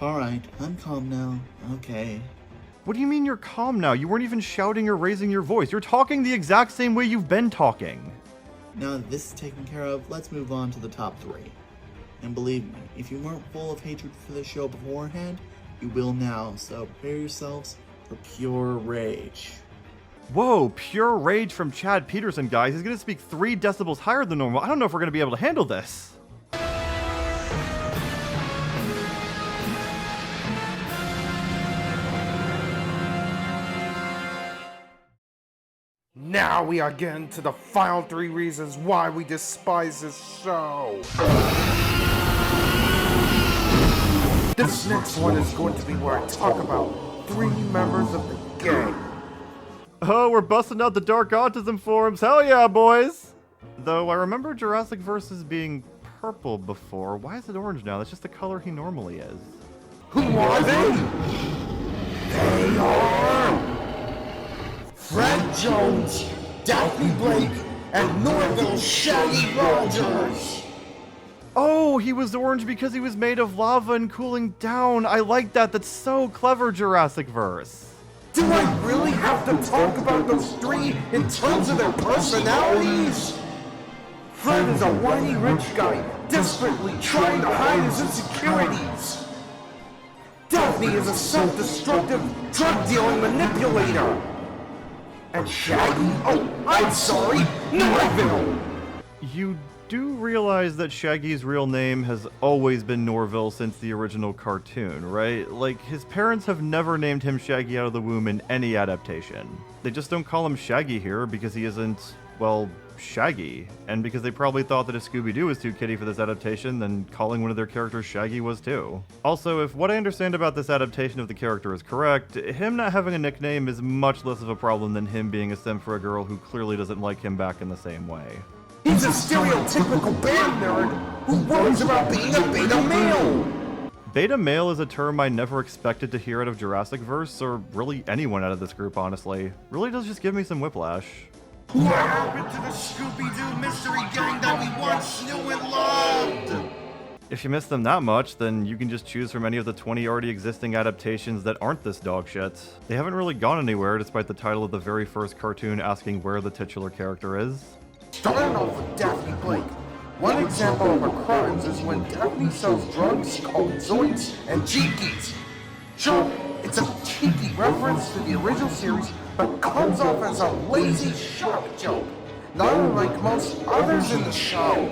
Alright, I'm calm now. Okay. What do you mean you're calm now? You weren't even shouting or raising your voice. You're talking the exact same way you've been talking. Now that this is taken care of, let's move on to the top 3. And believe me, if you weren't full of hatred for this show beforehand, you will now, so prepare yourselves for pure rage. Whoa, pure rage from Chad Peterson, guys. He's gonna speak 3 decibels higher than normal. I don't know if we're gonna be able to handle this. Now we are getting to the final 3 reasons why we despise this show. This next one is going to be where I talk about 3 members of the gang. Oh, we're busting out the dark autism forums. Hell yeah, boys! Though I remember Jurassic Versus being purple before. Why is it orange now? That's just the color he normally is. Who are they? They are Fred Jones, Daphne Blake, and Norville Shaggy Rogers. Oh, he was orange because he was made of lava and cooling down. I like that. That's so clever, Jurassic Verse. Do I really have to talk about those 3 in terms of their personalities? Fred is a whiny rich guy, desperately trying to hide his insecurities. Daphne is a self-destructive, drug-dealing manipulator. And Shaggy? Oh, I'm sorry, Norville! You do realize that Shaggy's real name has always been Norville since the original cartoon, right? Like, his parents have never named him Shaggy out of the womb in any adaptation. They just don't call him Shaggy here because he isn't, well, Shaggy. And because they probably thought that if Scooby-Doo was too kiddie for this adaptation, then calling one of their characters Shaggy was too. Also, if what I understand about this adaptation of the character is correct, him not having a nickname is much less of a problem than him being a simp for a girl who clearly doesn't like him back in the same way. He's a stereotypical band nerd who worries about being a beta male! Beta male is a term I never expected to hear out of Jurassic Verse, or really anyone out of this group, honestly. Really does just give me some whiplash. What happened to the Scooby-Doo mystery gang that we once knew and loved? If you miss them that much, then you can just choose from any of the 20 already existing adaptations that aren't this dog shit. They haven't really gone anywhere, despite the title of the very first cartoon asking where the titular character is. Starting off with Daphne Blake. One example of her crimes is when Daphne sells drugs called Zoinks and Jinkies. Sure, it's a cheeky reference to the original series, but comes off as a lazy shock joke, not unlike most others in the show.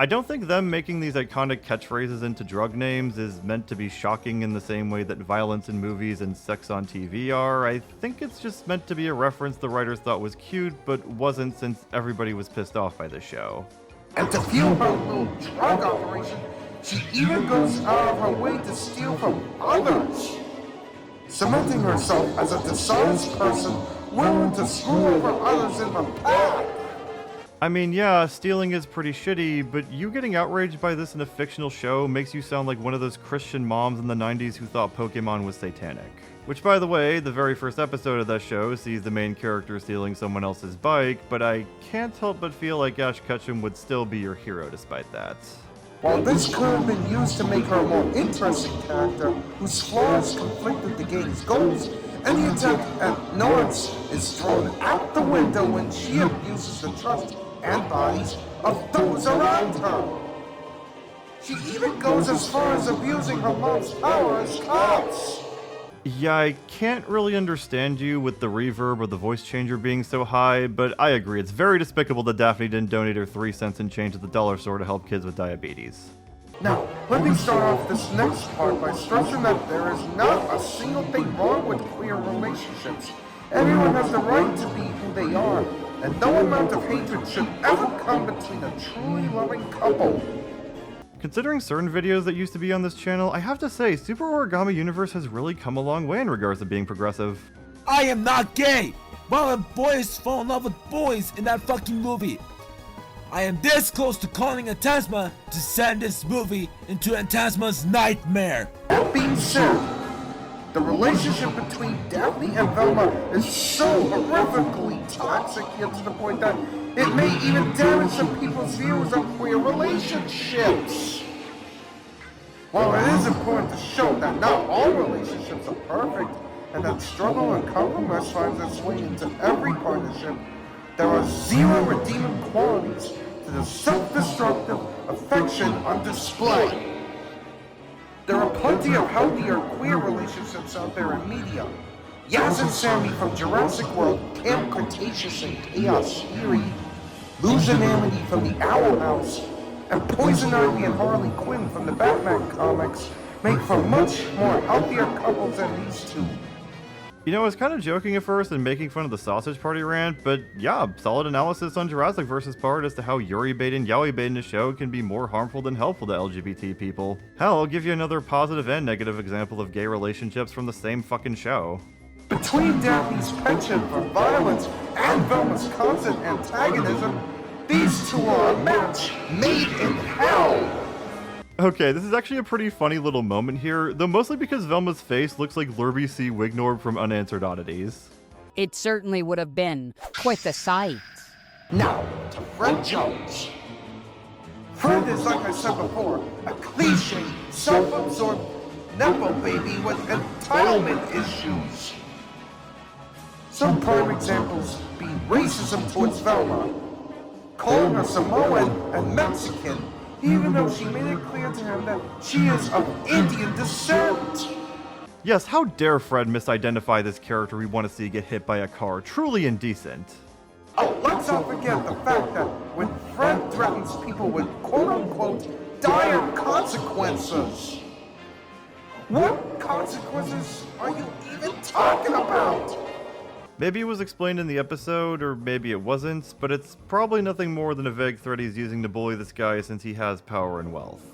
I don't think them making these iconic catchphrases into drug names is meant to be shocking in the same way that violence in movies and sex on TV are. I think it's just meant to be a reference the writers thought was cute, but wasn't since everybody was pissed off by the show. And to fuel her little drug operation, she even goes out of her way to steal from others, cementing herself as a dishonest person willing to screw over others in the past. I mean, yeah, stealing is pretty shitty, but you getting outraged by this in a fictional show makes you sound like one of those Christian moms in the 90s who thought Pokemon was satanic. Which, by the way, the very first episode of that show sees the main character stealing someone else's bike, but I can't help but feel like Ash Ketchum would still be your hero despite that. While this could have been used to make her a more interesting character whose flaws conflict with the game's goals, any attempt at nuance is thrown out the window when she abuses the trust and bodies of those around her. She even goes as far as abusing her mom's power as cops. Yeah, I can't really understand you with the reverb or the voice changer being so high, but I agree, it's very despicable that Daphne didn't donate her 3 cents and change at the dollar store to help kids with diabetes. Now, let me start off this next part by stressing that there is not a single thing wrong with queer relationships. Everyone has the right to be who they are, and no amount of hatred should ever come between a truly loving couple. Considering certain videos that used to be on this channel, I have to say, Super Origami Universe has really come a long way in regards to being progressive. I am not gay! Violent boys fall in love with boys in that fucking movie. I am this close to calling Antasma to send this movie into Antasma's nightmare. That being said, the relationship between Daphne and Velma is so horrifically toxic yet to the point that it may even damage some people's views of queer relationships. While it is important to show that not all relationships are perfect and that struggle and compromise finds its way into every partnership, there are zero redeeming qualities to the self-destructive affection on display. There are plenty of healthier queer relationships out there in media. Yaz and Sammy from Jurassic World, Camp Cretaceous and Chaos Theory, Lose Amity from the Owl House, and Poison Ivy and Harley Quinn from the Batman comics make for much more healthier couples than these two. You know, I was kind of joking at first and making fun of the Sausage Party rant, but yeah, solid analysis on Jurassic vs. Part as to how Yuri bait and Yaoi bait in a show can be more harmful than helpful to LGBT people. Hell, I'll give you another positive and negative example of gay relationships from the same fucking show. Between Daphne's penchant for violence and Velma's constant antagonism, these two are a match made in hell! Okay, this is actually a pretty funny little moment here, though mostly because Velma's face looks like Lurby C. Wignorb from Unanswered Oddities. It certainly would have been quite the sight. Now, to Fred Jones. Fred is, like I said before, a cliche, self-absorbed nepo baby with entitlement issues. Some prime examples being racism towards Velma, calling her Samoan and Mexican, even though she made it clear to him that she is of Indian descent. Yes, how dare Fred misidentify this character we want to see get hit by a car? Truly indecent. Oh, let's not forget the fact that when Fred threatens people with quote-unquote dire consequences, what consequences are you even talking about? Maybe it was explained in the episode, or maybe it wasn't, but it's probably nothing more than a vague threat he's using to bully this guy since he has power and wealth.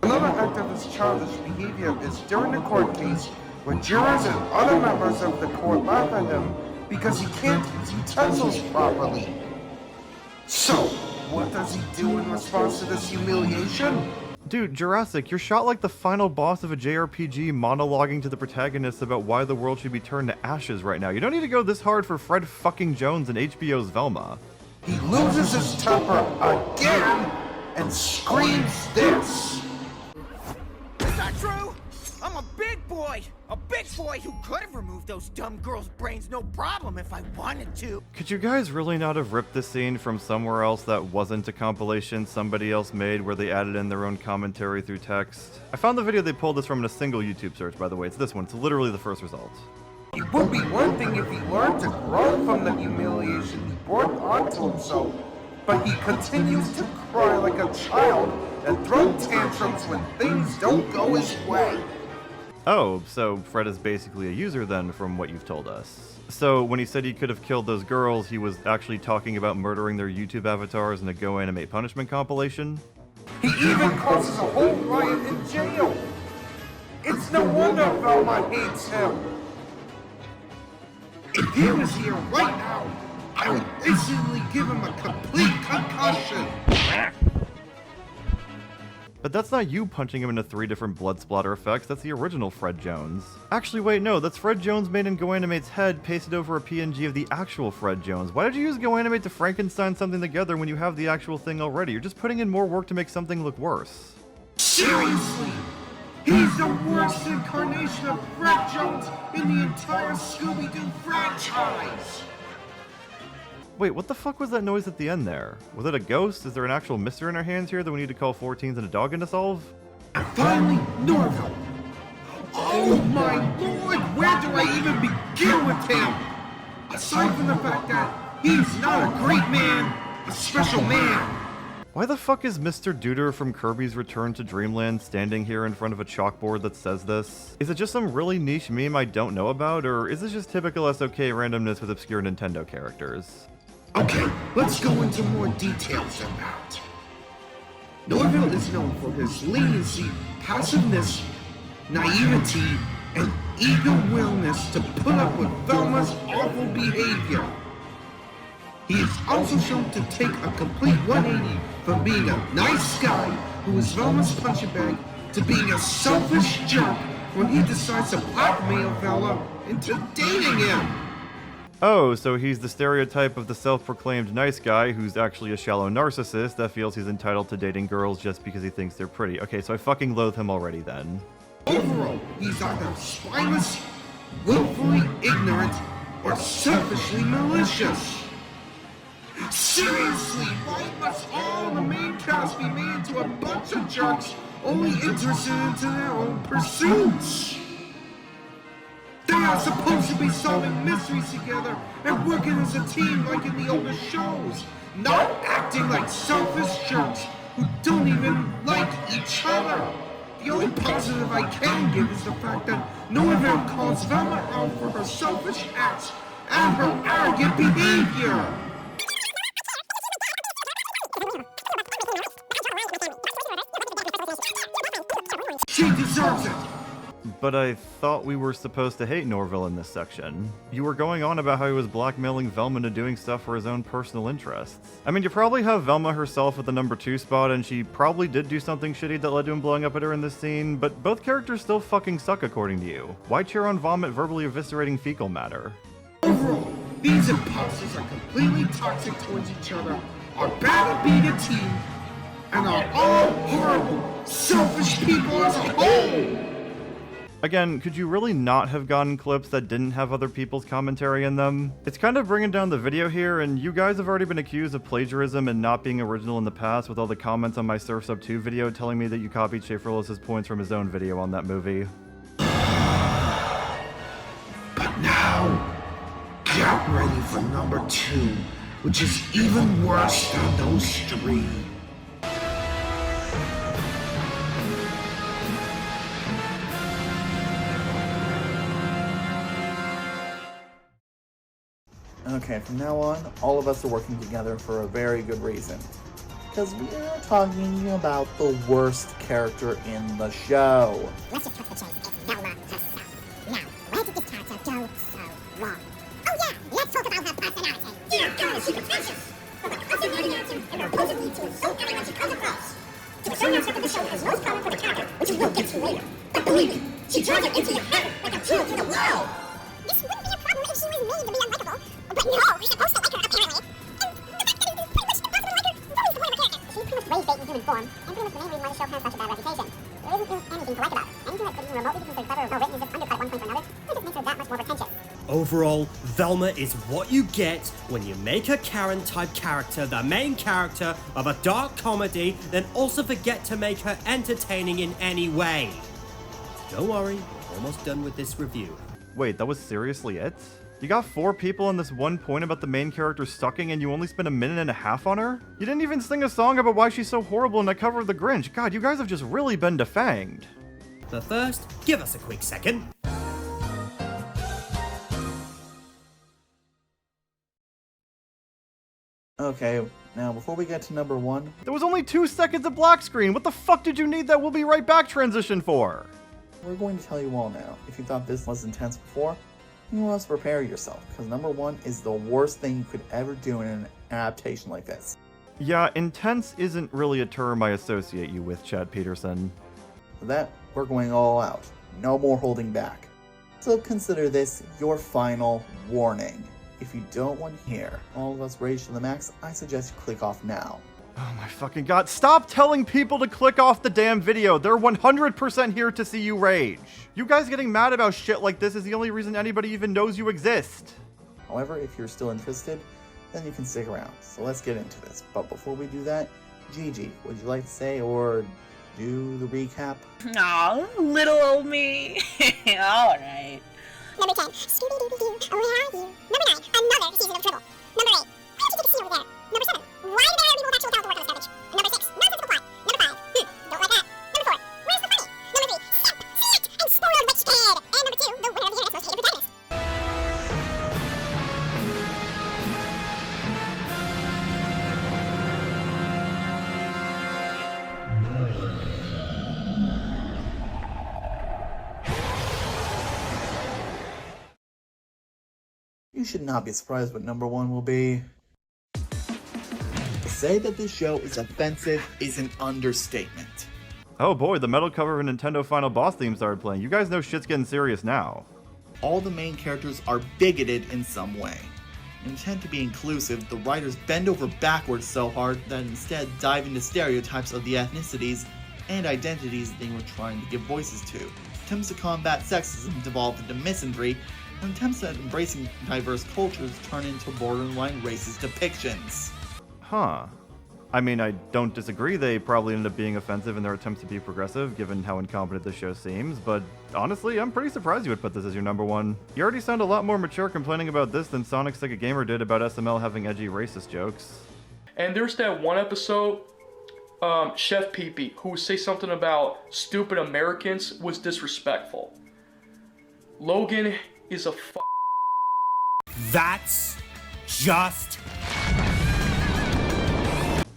Another act of his childish behavior is during the court case when jurors and other members of the court laugh at him because he can't use utensils properly. So, what does he do in response to this humiliation? Dude, Jurassic, you're shot like the final boss of a JRPG monologuing to the protagonist about why the world should be turned to ashes right now. You don't need to go this hard for Fred fucking Jones and HBO's Velma. He loses his temper again and screams this. Is that true? I'm a big boy! A big boy who could have removed those dumb girls' brains no problem if I wanted to. Could you guys really not have ripped this scene from somewhere else that wasn't a compilation somebody else made where they added in their own commentary through text? I found the video they pulled this from in a single YouTube search, by the way. It's this one. It's literally the first result. It would be one thing if he learned to grow from the humiliation he brought onto himself, but he continues to cry like a child and throw tantrums when things don't go his way. Oh, so Fred is basically a user then, from what you've told us. So when he said he could have killed those girls, he was actually talking about murdering their YouTube avatars in a Go Animate punishment compilation? He even causes a whole riot in jail. It's no wonder Velma hates him. If he was here right now, I would instantly give him a complete concussion. But that's not you punching him into 3 different blood splatter effects, that's the original Fred Jones. Actually wait, no, that's Fred Jones made in Go Animate's head pasted over a PNG of the actual Fred Jones. Why did you use Go Animate to Frankenstein something together when you have the actual thing already? You're just putting in more work to make something look worse. Seriously? He's the worst incarnation of Fred Jones in the entire Scooby-Doo franchise! Wait, what the fuck was that noise at the end there? Was it a ghost? Is there an actual mystery in our hands here that we need to call 14s and a dog in to solve? And finally, Norville! Oh my lord, where do I even begin with him? Aside from the fact that he's not a great man, a special man. Why the fuck is Mr. Duder from Kirby's Return to Dreamland standing here in front of a chalkboard that says this? Is it just some really niche meme I don't know about, or is this just typical SOK randomness with obscure Nintendo characters? Okay, let's go into more details about. Norville is known for his leniency, passiveness, naivety, and eager willingness to put up with Velma's awful behavior. He is also shown to take a complete 180 from being a nice guy who is Velma's punching bag to being a selfish jerk when he decides to blackmail Velma into dating him. Oh, so he's the stereotype of the self-proclaimed nice guy who's actually a shallow narcissist that feels he's entitled to dating girls just because he thinks they're pretty. Okay, so I fucking loathe him already then. Overall, he's either spineless, willfully ignorant, or selfishly malicious. Seriously, why must all the main cast be made into a bunch of jerks only interested into their own pursuits? They are supposed to be solving mysteries together and working as a team like in the older shows, not acting like selfish jerks who don't even like each other. The only positive I can give is the fact that Norville calls Velma out for her selfish acts and her arrogant behavior. She deserves it. But I thought we were supposed to hate Norville in this section. You were going on about how he was blackmailing Velma into doing stuff for his own personal interests. I mean, you probably have Velma herself at the number 2 spot, and she probably did do something shitty that led to him blowing up at her in this scene, but both characters still fucking suck according to you. Why cheer on Vomit verbally eviscerating fecal matter? Overall, these imposters are completely toxic towards each other, are bad at being a team, and are all horrible, selfish people as a whole! Again, could you really not have gotten clips that didn't have other people's commentary in them? It's kind of bringing down the video here, and you guys have already been accused of plagiarism and not being original in the past with all the comments on my Surf's Up 2 video telling me that you copied Schaeferless's points from his own video on that movie. But now, get ready for number 2, which is even worse than those 3. Okay, from now on, all of us are working together for a very good reason. Because we are talking about the worst character in the show. Let's just cut to the chase. It's Velma herself. Now, where did this character go so wrong? Oh yeah, let's talk about her personality. Dear God, she's pretentious. From a concentrating attitude and reportedly to insult everyone she comes across. To a certain aspect of the show has most common for the character, which we will get to later. But believe me, she drives it into your head like a tool to the world. This wouldn't be a problem if she was made to be unlikable. But no, we're supposed to like her apparently. And the fact that it is pretty much impossible to like her is always the point of a character. She's pretty much raised bait in human form, and pretty much the main reason why the show has such a bad reputation. There isn't really anything to like about it. Anything that could even remotely be considered clever or well written is just undercut at one point or another. It just makes her that much more pretentious. Overall, Velma is what you get when you make a Karen-type character the main character of a dark comedy, then also forget to make her entertaining in any way. Don't worry, we're almost done with this review. Wait, that was seriously it? You got 4 people on this one point about the main character sucking and you only spent 1.5 minutes on her? You didn't even sing a song about why she's so horrible in that cover of The Grinch. God, you guys have just really been defanged. But first, give us a quick second. Okay, now before we get to number 1, There was only 2 seconds of black screen. What the fuck did you need that "we'll be right back" transition for? we're going to tell you all now. If you thought this was intense before, you must prepare yourself, because number 1 is the worst thing you could ever do in an adaptation like this. Yeah, intense isn't really a term I associate you with, Chad Peterson. For that, we're going all out. No more holding back. So consider this your final warning. If you don't want to hear all of us rage to the max, I suggest you click off now. Oh my fucking god, stop telling people to click off the damn video. They're 100% here to see you rage. You guys getting mad about shit like this is the only reason anybody even knows you exist. However, if you're still interested, then you can stick around. So let's get into this. But before we do that, Gigi, would you like to say or do the recap? Aw, little old me. Alright. Number 10, Scooby-Doo, where are you? Number 9, another season of trouble. Number 8, why did you take a scene over there? Number 7, why do there are people actually to work on this garbage? Number 6, nonsensical plot. Number 5, don't like that. Number 4, where's the funny? Number 3, simp, slut, and spoiled rich kid. And number 2, the winner of the internet's most hated protagonist. You should not be surprised what number 1 will be. To say that this show is offensive is an understatement. Oh boy, the metal cover of a Nintendo Final Boss theme started playing. You guys know shit's getting serious now. All the main characters are bigoted in some way. Intent to be inclusive, the writers bend over backwards so hard that instead dive into stereotypes of the ethnicities and identities they were trying to give voices to. Attempts to combat sexism devolve into misandry, and attempts at embracing diverse cultures turn into borderline racist depictions. Huh. I mean, I don't disagree they probably ended up being offensive in their attempts to be progressive, given how incompetent this show seems, but honestly, I'm pretty surprised you would put this as your number 1. You already sound a lot more mature complaining about this than Sonic Sega Gamer did about SML having edgy racist jokes. And there's that one episode, Chef Pee-Pee, who would say something about stupid Americans was disrespectful. Logan is a That's just...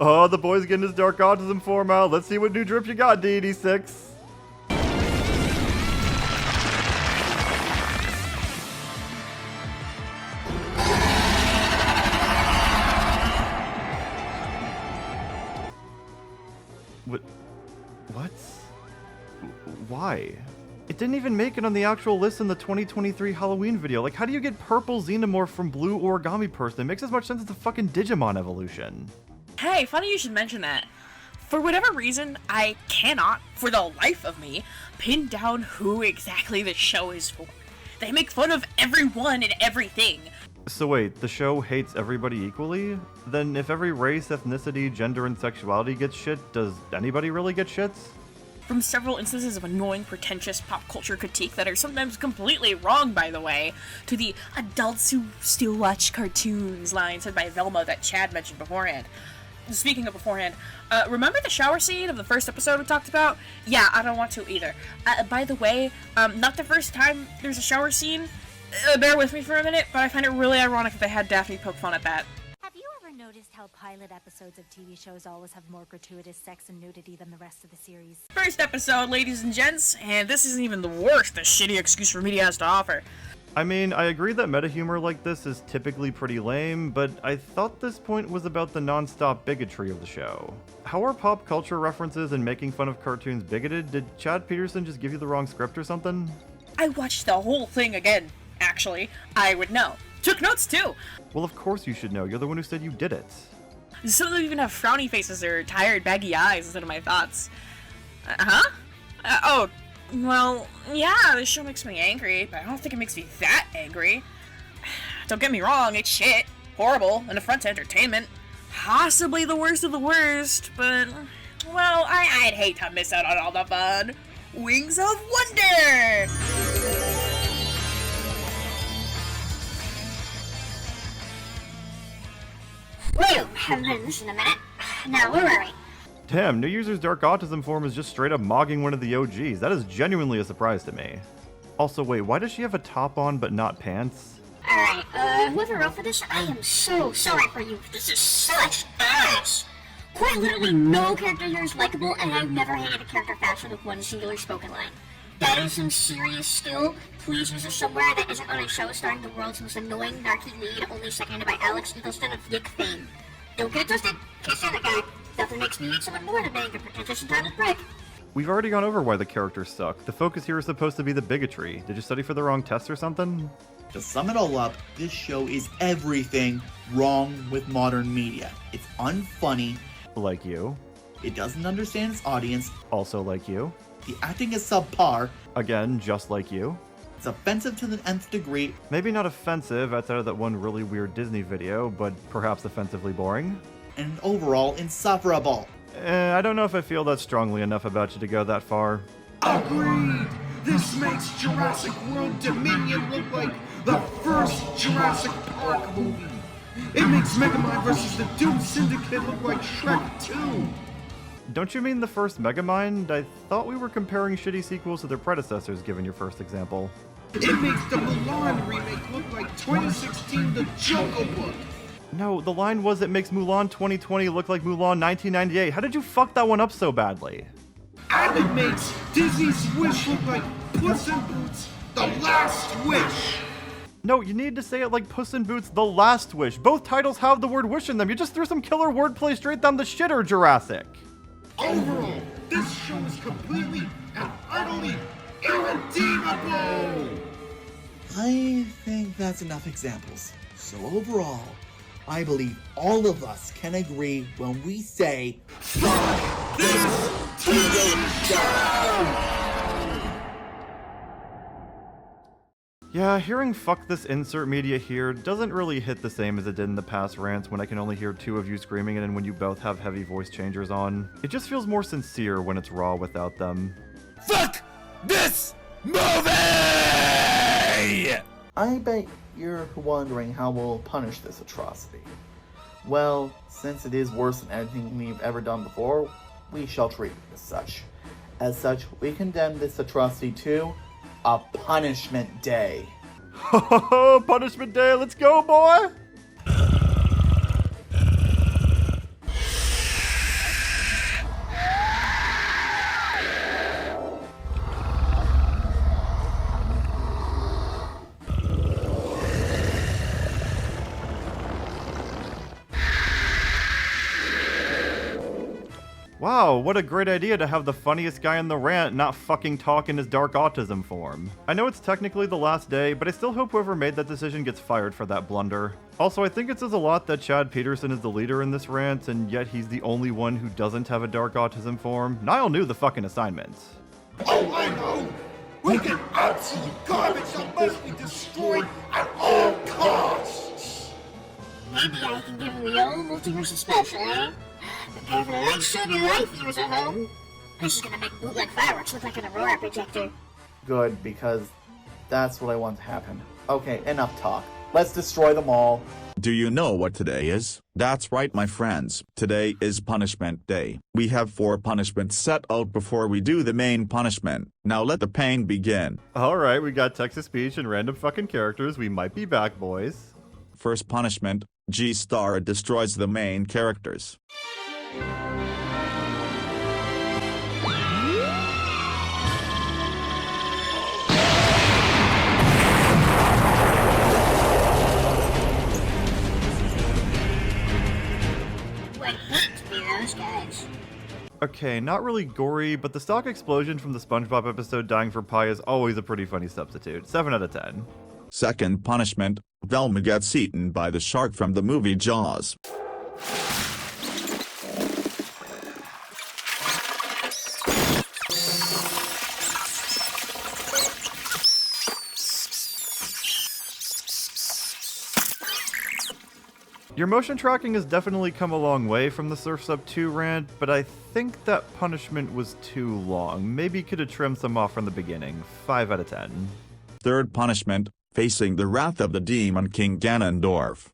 Oh, the boy's getting his dark autism form out. Let's see what new drip you got, D86. What? Why? It didn't even make it on the actual list in the 2023 Halloween video. Like, how do you get purple xenomorph from blue origami person? It makes as much sense as the fucking Digimon evolution. Hey, funny you should mention that. For whatever reason, I cannot, for the life of me, pin down who exactly the show is for. They make fun of everyone and everything. So wait, the show hates everybody equally? Then if every race, ethnicity, gender, and sexuality gets shit, does anybody really get shits? From several instances of annoying, pretentious pop culture critique that are sometimes completely wrong, by the way, to the adults who still watch cartoons line said by Velma that Chad mentioned beforehand. Speaking of beforehand, remember the shower scene of the first episode we talked about? Yeah, I don't want to either. By the way, not the first time there's a shower scene. Bear with me for a minute, but I find it really ironic that they had Daphne poke fun at that. Have you ever noticed how pilot episodes of TV shows always have more gratuitous sex and nudity than the rest of the series? First episode, ladies and gents, and this isn't even the worst the shitty excuse for media has to offer. I mean, I agree that meta humor like this is typically pretty lame, but I thought this point was about the non-stop bigotry of the show. How are pop culture references and making fun of cartoons bigoted? Did Chad Peterson just give you the wrong script or something? I watched the whole thing again, actually. I would know. Took notes too! Well, of course you should know. You're the one who said you did it. Some of them even have frowny faces or tired, baggy eyes instead of my thoughts. Oh, well, yeah, this show makes me angry, but I don't think it makes me that angry. Don't get me wrong, it's shit, horrible, and affront to entertainment. Possibly the worst of the worst, but, well, I'd hate to miss out on all the fun. Wings of Wonder! Whew, haven't been this in a minute. Now, where were we? Damn, new user's dark autism form is just straight up mogging one of the OGs. That is genuinely a surprise to me. Also, wait, why does she have a top on but not pants? Alright, whoever wrote for this, I am so sorry for you. This is such ass. Quite literally no character here is likable, and I've never hated a character faster with one singular spoken line. That is some serious skill. Please use it somewhere that isn't on a show starring the world's most annoying narky lead, only seconded by Alex Eagleston of Yick fame. Don't get it twisted. Can't stand that guy. Nothing makes me hate someone more than being a pretentious and talented prick. We've already gone over why the characters suck. The focus here is supposed to be the bigotry. Did you study for the wrong test or something? To sum it all up, this show is everything wrong with modern media. It's unfunny. Like you. It doesn't understand its audience. Also like you. The acting is subpar. Again, just like you. It's offensive to the nth degree. Maybe not offensive outside of that one really weird Disney video, but perhaps offensively boring. And overall insufferable. I don't know if I feel that strongly enough about you to go that far. Agreed! This makes Jurassic World Dominion look like the first Jurassic Park movie. It makes Megamind vs. the Doom Syndicate look like Shrek 2. Don't you mean the first Megamind? I thought we were comparing shitty sequels to their predecessors, given your first example. It makes the Mulan remake look like 2016 The Jungle Book. No, the line was it makes Mulan 2020 look like Mulan 1998. How did you fuck that one up so badly? And it makes Disney's Wish look like Puss in Boots, The Last Wish. No, you need to say it like Puss in Boots, The Last Wish. Both titles have the word wish in them. You just threw some killer wordplay straight down the shitter, Jurassic. Overall, this show is completely and utterly irredeemable. I think that's enough examples. So overall, I believe all of us can agree when we say, fuck this TV show! Yeah, hearing fuck this insert media here doesn't really hit the same as it did in the past rants when I can only hear two of you screaming it and when you both have heavy voice changers on. It just feels more sincere when it's raw without them. Fuck this movie! I bet you're wondering how we'll punish this atrocity. Well, since it is worse than anything we've ever done before, we shall treat it as such. As such, we condemn this atrocity to a punishment day. Ho punishment day, let's go, boy! Wow, what a great idea to have the funniest guy in the rant not fucking talk in his dark autism form. I know it's technically the last day, but I still hope whoever made that decision gets fired for that blunder. Also, I think it says a lot that Chad Peterson is the leader in this rant, and yet he's the only one who doesn't have a dark autism form. Niall knew the fucking assignment. Oh, I know! Wicked absolute garbage that must be destroyed at all costs! Maybe I can give him the old multiverse special, eh? Prepare for the next show of your life, viewers at home. This is gonna make bootleg fireworks look like an Aurora projector. Good, because that's what I want to happen. Okay, enough talk. Let's destroy them all. Do you know what today is? That's right, my friends. Today is punishment day. We have 4 punishments set out before we do the main punishment. Now let the pain begin. Alright, we got text to speech and random fucking characters. We might be back, boys. First punishment, G-Star destroys the main characters. Okay, not really gory, but the stock explosion from the SpongeBob episode Dying for Pie is always a pretty funny substitute. 7 out of 10. Second punishment, Velma gets eaten by the shark from the movie Jaws. Your motion tracking has definitely come a long way from the Surf's Up 2 rant, but I think that punishment was too long. Maybe could have trimmed some off from the beginning. 5 out of 10. Third punishment, facing the wrath of the demon King Ganondorf.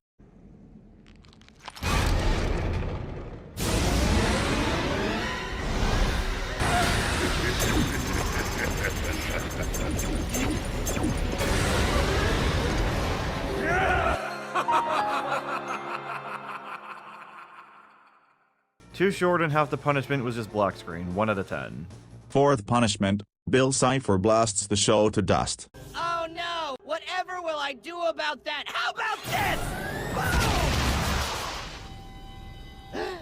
Too short and half the punishment was just black screen, 1 out of 10. Fourth punishment, Bill Cipher blasts the show to dust. Oh no! Whatever will I do about that? How about this?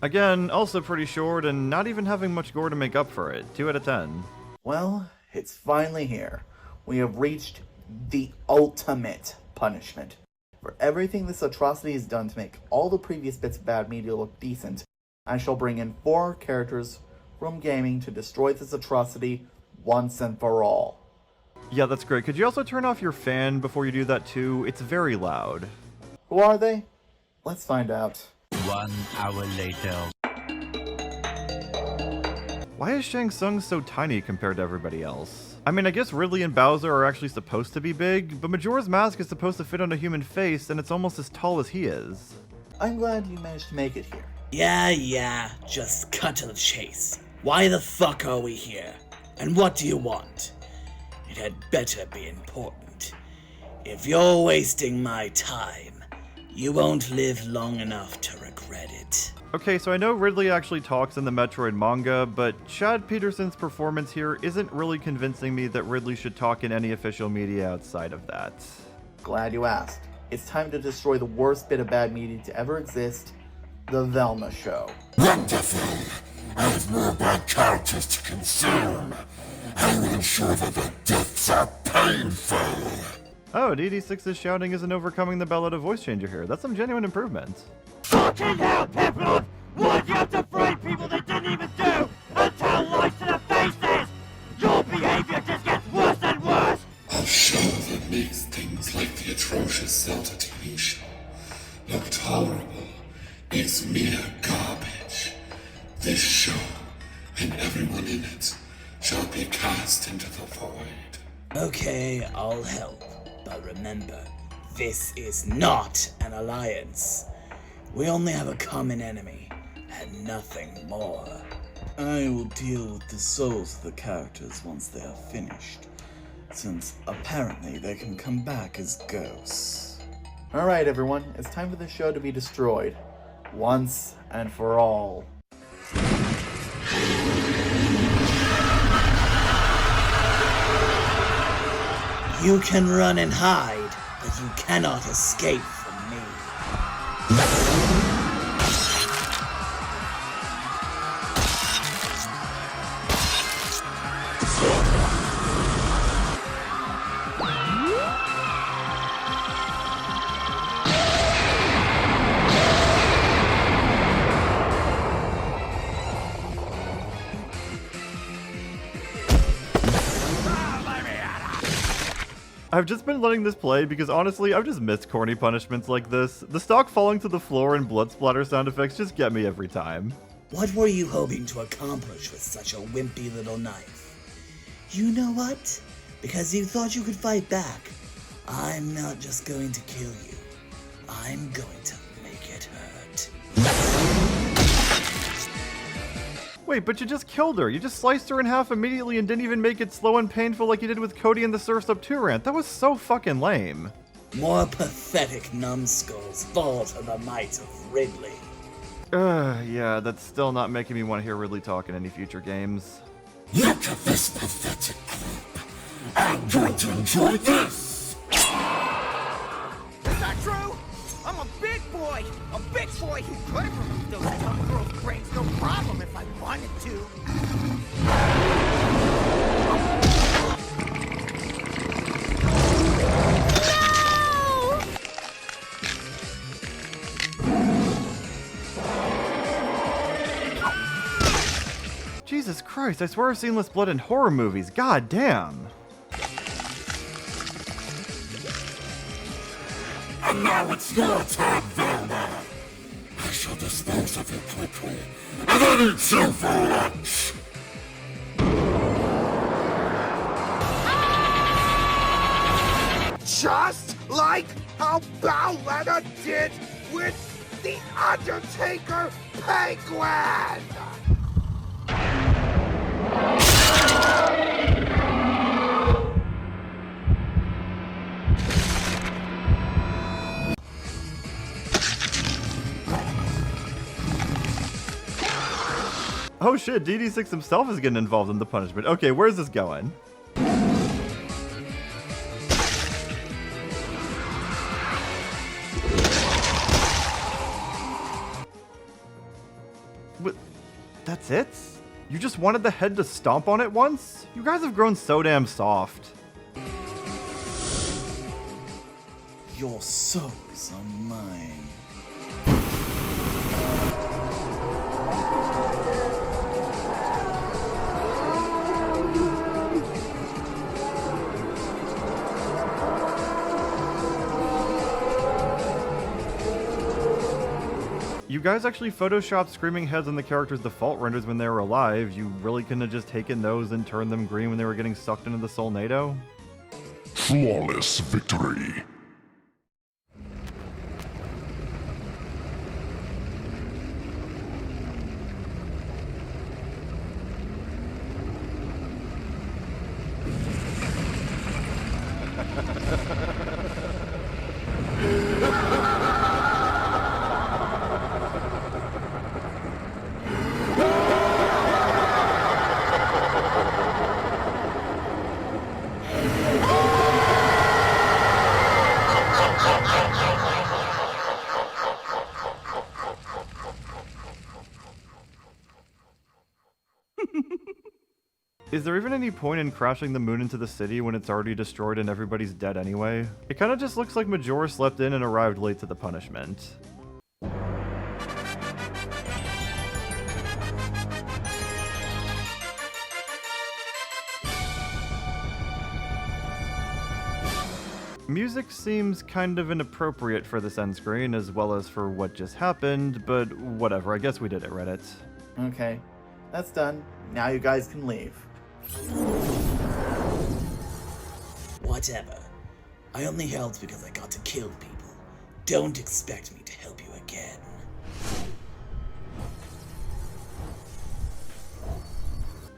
Again, also pretty short and not even having much gore to make up for it, 2 out of 10. Well, it's finally here. We have reached the ultimate punishment. For everything this atrocity has done to make all the previous bits of bad media look decent, I shall bring in 4 characters from gaming to destroy this atrocity once and for all. Yeah, that's great. Could you also turn off your fan before you do that too? It's very loud. Who are they? Let's find out. 1 hour later. Why is Shang Tsung so tiny compared to everybody else? I mean, I guess Ridley and Bowser are actually supposed to be big, but Majora's Mask is supposed to fit on a human face, and it's almost as tall as he is. I'm glad you managed to make it here. Yeah, just cut to the chase. Why the fuck are we here? And what do you want? It had better be important. If you're wasting my time, you won't live long enough to regret it. Okay, so I know Ridley actually talks in the Metroid manga, but Chad Peterson's performance here isn't really convincing me that Ridley should talk in any official media outside of that. Glad you asked. It's time to destroy the worst bit of bad media to ever exist, the Velma show. Wonderful! I have more bad characters to consume. I will ensure that the deaths are painful. Oh, DD6's shouting isn't overcoming the ballad of voice changer here. That's some genuine improvement. Fucking hell, Pepperlord! Why'd you have to frame people they didn't even do and tell lies to their faces? Your behavior just gets worse and worse! A show that makes things like the atrocious Zelda TV show look tolerable is mere garbage. This show and everyone in it shall be cast into the void. Okay, I'll help. But remember, this is not an alliance. We only have a common enemy, and nothing more. I will deal with the souls of the characters once they are finished, since apparently they can come back as ghosts. Alright everyone, it's time for this show to be destroyed. Once and for all. You can run and hide, but you cannot escape from me. I've just been letting this play because honestly, I've just missed corny punishments like this. The stock falling to the floor and blood splatter sound effects just get me every time. What were you hoping to accomplish with such a wimpy little knife? You know what? Because you thought you could fight back, I'm not just going to kill you. I'm going to make it hurt. Wait, but you just killed her. You just sliced her in half immediately and didn't even make it slow and painful like you did with Cody and the Surf's Up 2 rant. That was so fucking lame. More pathetic numbskulls fall to the might of Ridley. Yeah, that's still not making me want to hear Ridley talk in any future games. Look at this pathetic group. I'm going to enjoy this. Is that true? I'm a big boy who could have removed those dumb girls' brains no problem if I wanted to. Jesus Christ, I swear I've seen less blood in horror movies. God damn. And now it's your turn, Velma. I shall dispose of you quickly, and then eat you for lunch. Just like how Velma did with the Undertaker Penguin! Oh shit, DD6 himself is getting involved in the punishment. Okay, where's this going? What? That's it? You just wanted the head to stomp on it once? You guys have grown so damn soft. Your souls are mine. You guys actually photoshopped screaming heads on the characters' default renders when they were alive. You really couldn't have just taken those and turned them green when they were getting sucked into the Soulnado? Flawless victory. Is there even any point in crashing the moon into the city when it's already destroyed and everybody's dead anyway? It kinda just looks like Majora slept in and arrived late to the punishment. Music seems kind of inappropriate for this end screen as well as for what just happened, but whatever, I guess we did it, Reddit. Okay, that's done. Now you guys can leave. Whatever. I only helped because I got to kill people. Don't expect me to help you again.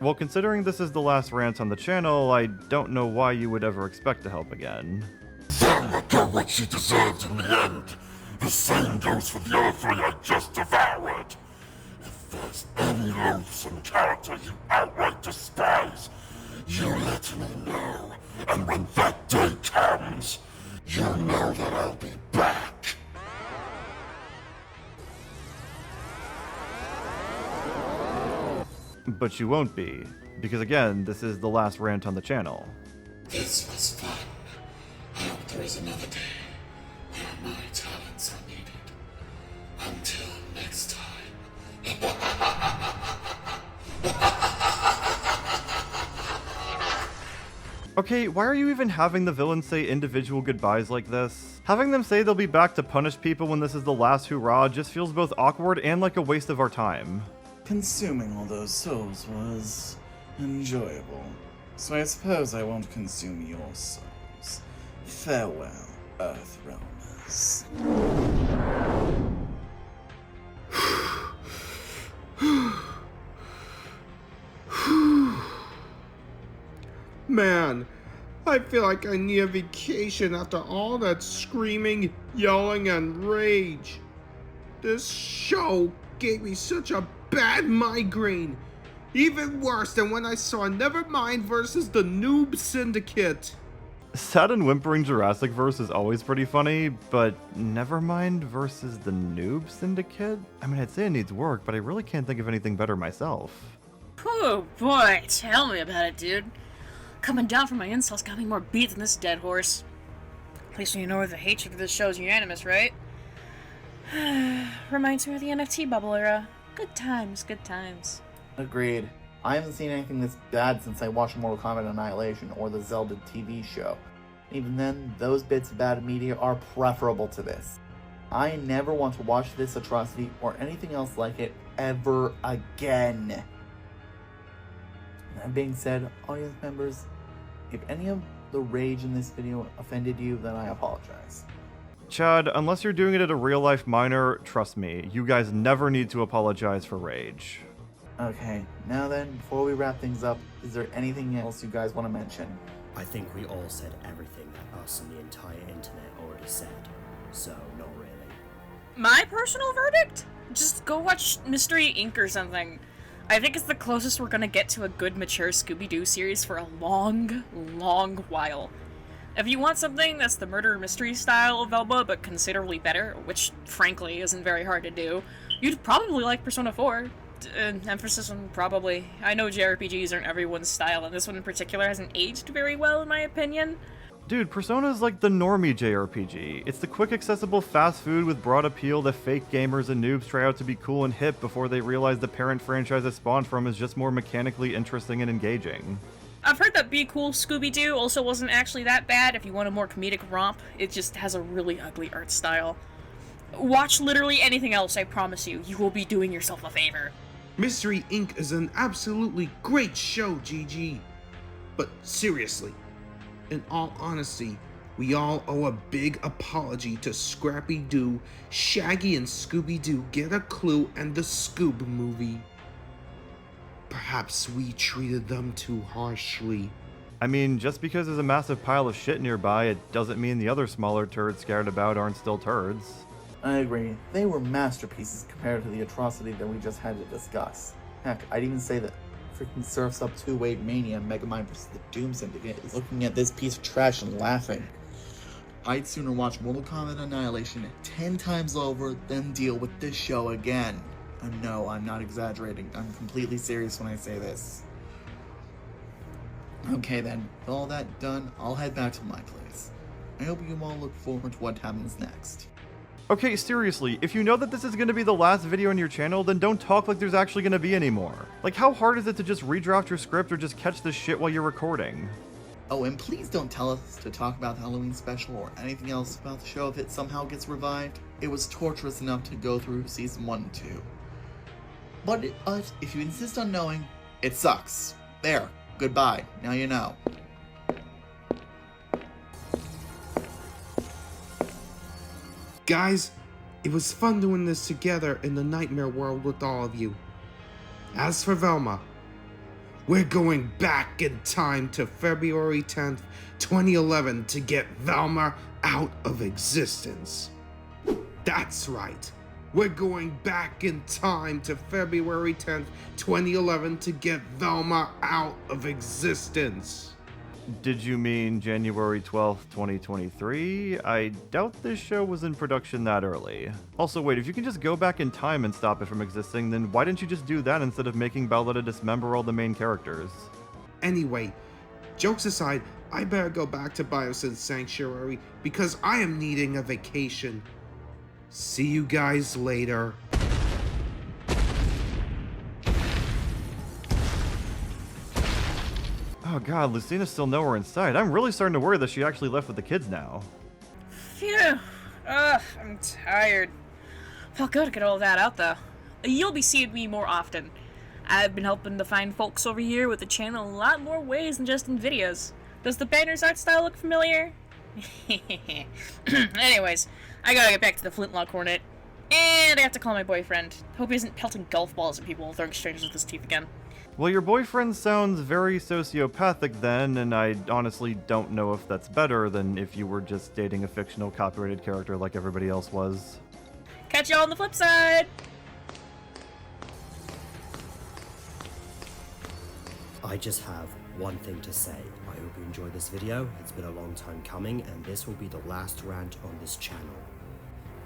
Well, considering this is the last rant on the channel, I don't know why you would ever expect to help again. Velma got what she deserved in the end. The same goes for the other three I just devoured. If there's any loathsome character you outright despise, you let me know. And when that day comes, you'll know that I'll be back. But you won't be, because again, this is the last rant on the channel. This was fun. I hope there is another day where my talents are needed. Until next time. Okay, why are you even having the villains say individual goodbyes like this? Having them say they'll be back to punish people when this is the last Hoorah just feels both awkward and like a waste of our time. Consuming all those souls was enjoyable, so I suppose I won't consume your souls. Farewell, Earth Roamers. Man, I feel like I need a vacation after all that screaming, yelling, and rage. This show gave me such a bad migraine. Even worse than when I saw Nevermind versus the Noob Syndicate. Sad and whimpering Jurassic Verse is always pretty funny, but Nevermind versus the Noob Syndicate? I mean, I'd say it needs work, but I really can't think of anything better myself. Oh boy, tell me about it, dude. Coming down from my insults got me more beat than this dead horse. At least you know the hatred for this show is unanimous, right? Reminds me of the NFT bubble era. Good times, good times. Agreed. I haven't seen anything this bad since I watched Mortal Kombat Annihilation or the Zelda TV show. Even then, those bits of bad media are preferable to this. I never want to watch this atrocity or anything else like it ever again. That being said, audience members, if any of the rage in this video offended you, then I apologize. Chad, unless you're doing it at a real-life minor, trust me, you guys never need to apologize for rage. Okay, now then, before we wrap things up, is there anything else you guys want to mention? I think we all said everything that us and the entire internet already said, so not really. My personal verdict? Just go watch Mystery Inc. or something. I think it's the closest we're gonna get to a good, mature Scooby-Doo series for a long, long while. If you want something that's the murder mystery style of Velma, but considerably better, which, frankly, isn't very hard to do, you'd probably like Persona 4. Emphasis on probably. I know JRPGs aren't everyone's style, and this one in particular hasn't aged very well, in my opinion. Dude, Persona's like the normie JRPG. It's the quick, accessible fast food with broad appeal that fake gamers and noobs try out to be cool and hip before they realize the parent franchise it spawned from is just more mechanically interesting and engaging. I've heard that Be Cool Scooby-Doo also wasn't actually that bad if you want a more comedic romp. It just has a really ugly art style. Watch literally anything else, I promise you. You will be doing yourself a favor. Mystery Inc. is an absolutely great show, GG. But seriously, in all honesty, we all owe a big apology to Scrappy-Doo, Shaggy and Scooby-Doo Get a Clue and the Scoob movie. Perhaps we treated them too harshly. I mean, just because there's a massive pile of shit nearby, it doesn't mean the other smaller turds scattered about aren't still turds. I agree. They were masterpieces compared to the atrocity that we just had to discuss. Heck, I'd even say that freaking Surf's Up 2-Weight Mania and Megamind vs. the Doom Syndicate is looking at this piece of trash and laughing. I'd sooner watch Mortal Kombat Annihilation 10 times over than deal with this show again. And no, I'm not exaggerating. I'm completely serious when I say this. Okay then, with all that done, I'll head back to my place. I hope you all look forward to what happens next. Okay, seriously, if you know that this is going to be the last video on your channel, then don't talk like there's actually going to be any more. Like, how hard is it to just redraft your script or just catch this shit while you're recording? Oh, and please don't tell us to talk about the Halloween special or anything else about the show if it somehow gets revived. It was torturous enough to go through season 1 and 2. But if you insist on knowing, it sucks. There, goodbye. Now you know. Guys, it was fun doing this together in the nightmare world with all of you. As for Velma, we're going back in time to February 10th, 2011 to get Velma out of existence. That's right. We're going back in time to February 10th, 2011 to get Velma out of existence. Did you mean January 12th, 2023? I doubt this show was in production that early. Also, wait, if you can just go back in time and stop it from existing, then why didn't you just do that instead of making Belletta dismember all the main characters? Anyway, jokes aside, I better go back to Biocid's Sanctuary because I am needing a vacation. See you guys later. Oh god, Lucina's still nowhere in sight. I'm really starting to worry that she actually left with the kids now. Phew. Ugh, I'm tired. Felt good to get all that out, though. You'll be seeing me more often. I've been helping to find folks over here with the channel a lot more ways than just in videos. Does the banner's art style look familiar? Anyways, I gotta get back to the Flintlock Hornet. And I have to call my boyfriend. Hope he isn't pelting golf balls at people while throwing strangers with his teeth again. Well, your boyfriend sounds very sociopathic then, and I honestly don't know if that's better than if you were just dating a fictional copyrighted character like everybody else was. Catch y'all on the flip side! I just have one thing to say. I hope you enjoyed this video. It's been a long time coming, and this will be the last rant on this channel.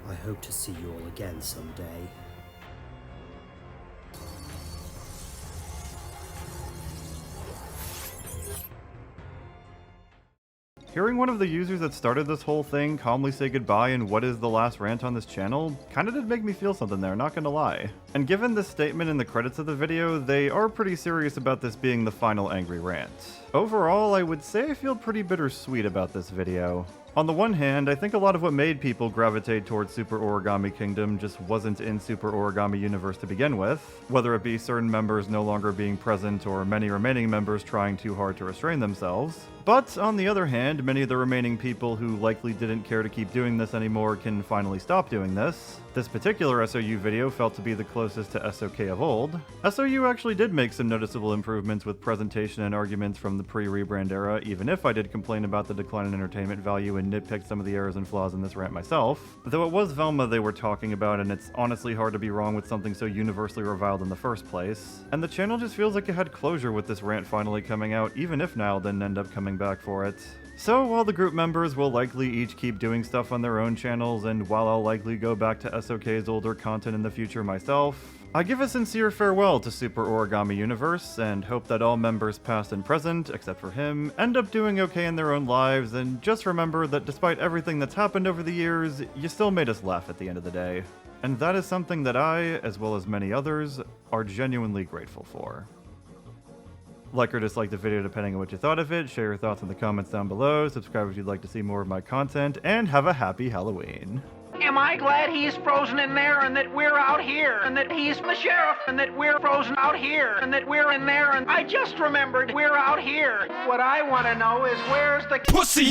I hope to see you all again someday. Hearing one of the users that started this whole thing calmly say goodbye in what is the last rant on this channel kinda did make me feel something there, not gonna lie. And given this statement in the credits of the video, they are pretty serious about this being the final angry rant. Overall, I would say I feel pretty bittersweet about this video. On the one hand, I think a lot of what made people gravitate towards Super Origami Kingdom just wasn't in Super Origami Universe to begin with, whether it be certain members no longer being present or many remaining members trying too hard to restrain themselves. But on the other hand, many of the remaining people who likely didn't care to keep doing this anymore can finally stop doing this. This particular SOU video felt to be the closest to SOK of old. SOU actually did make some noticeable improvements with presentation and arguments from the pre-rebrand era, even if I did complain about the decline in entertainment value and nitpick some of the errors and flaws in this rant myself. Though it was Velma they were talking about, and it's honestly hard to be wrong with something so universally reviled in the first place. And the channel just feels like it had closure with this rant finally coming out, even if Niall didn't end up coming back for it. So while the group members will likely each keep doing stuff on their own channels, and while I'll likely go back to SOK's older content in the future myself, I give a sincere farewell to Super Origami Universe, and hope that all members past and present, except for him, end up doing okay in their own lives, and just remember that despite everything that's happened over the years, you still made us laugh at the end of the day. And that is something that I, as well as many others, are genuinely grateful for. Like or dislike the video depending on what you thought of it, share your thoughts in the comments down below, subscribe if you'd like to see more of my content, and have a happy Halloween. Am I glad he's frozen in there and that we're out here, and that he's the sheriff, and that we're frozen out here, and that we're in there, and I just remembered we're out here. What I want to know is where's the pussy?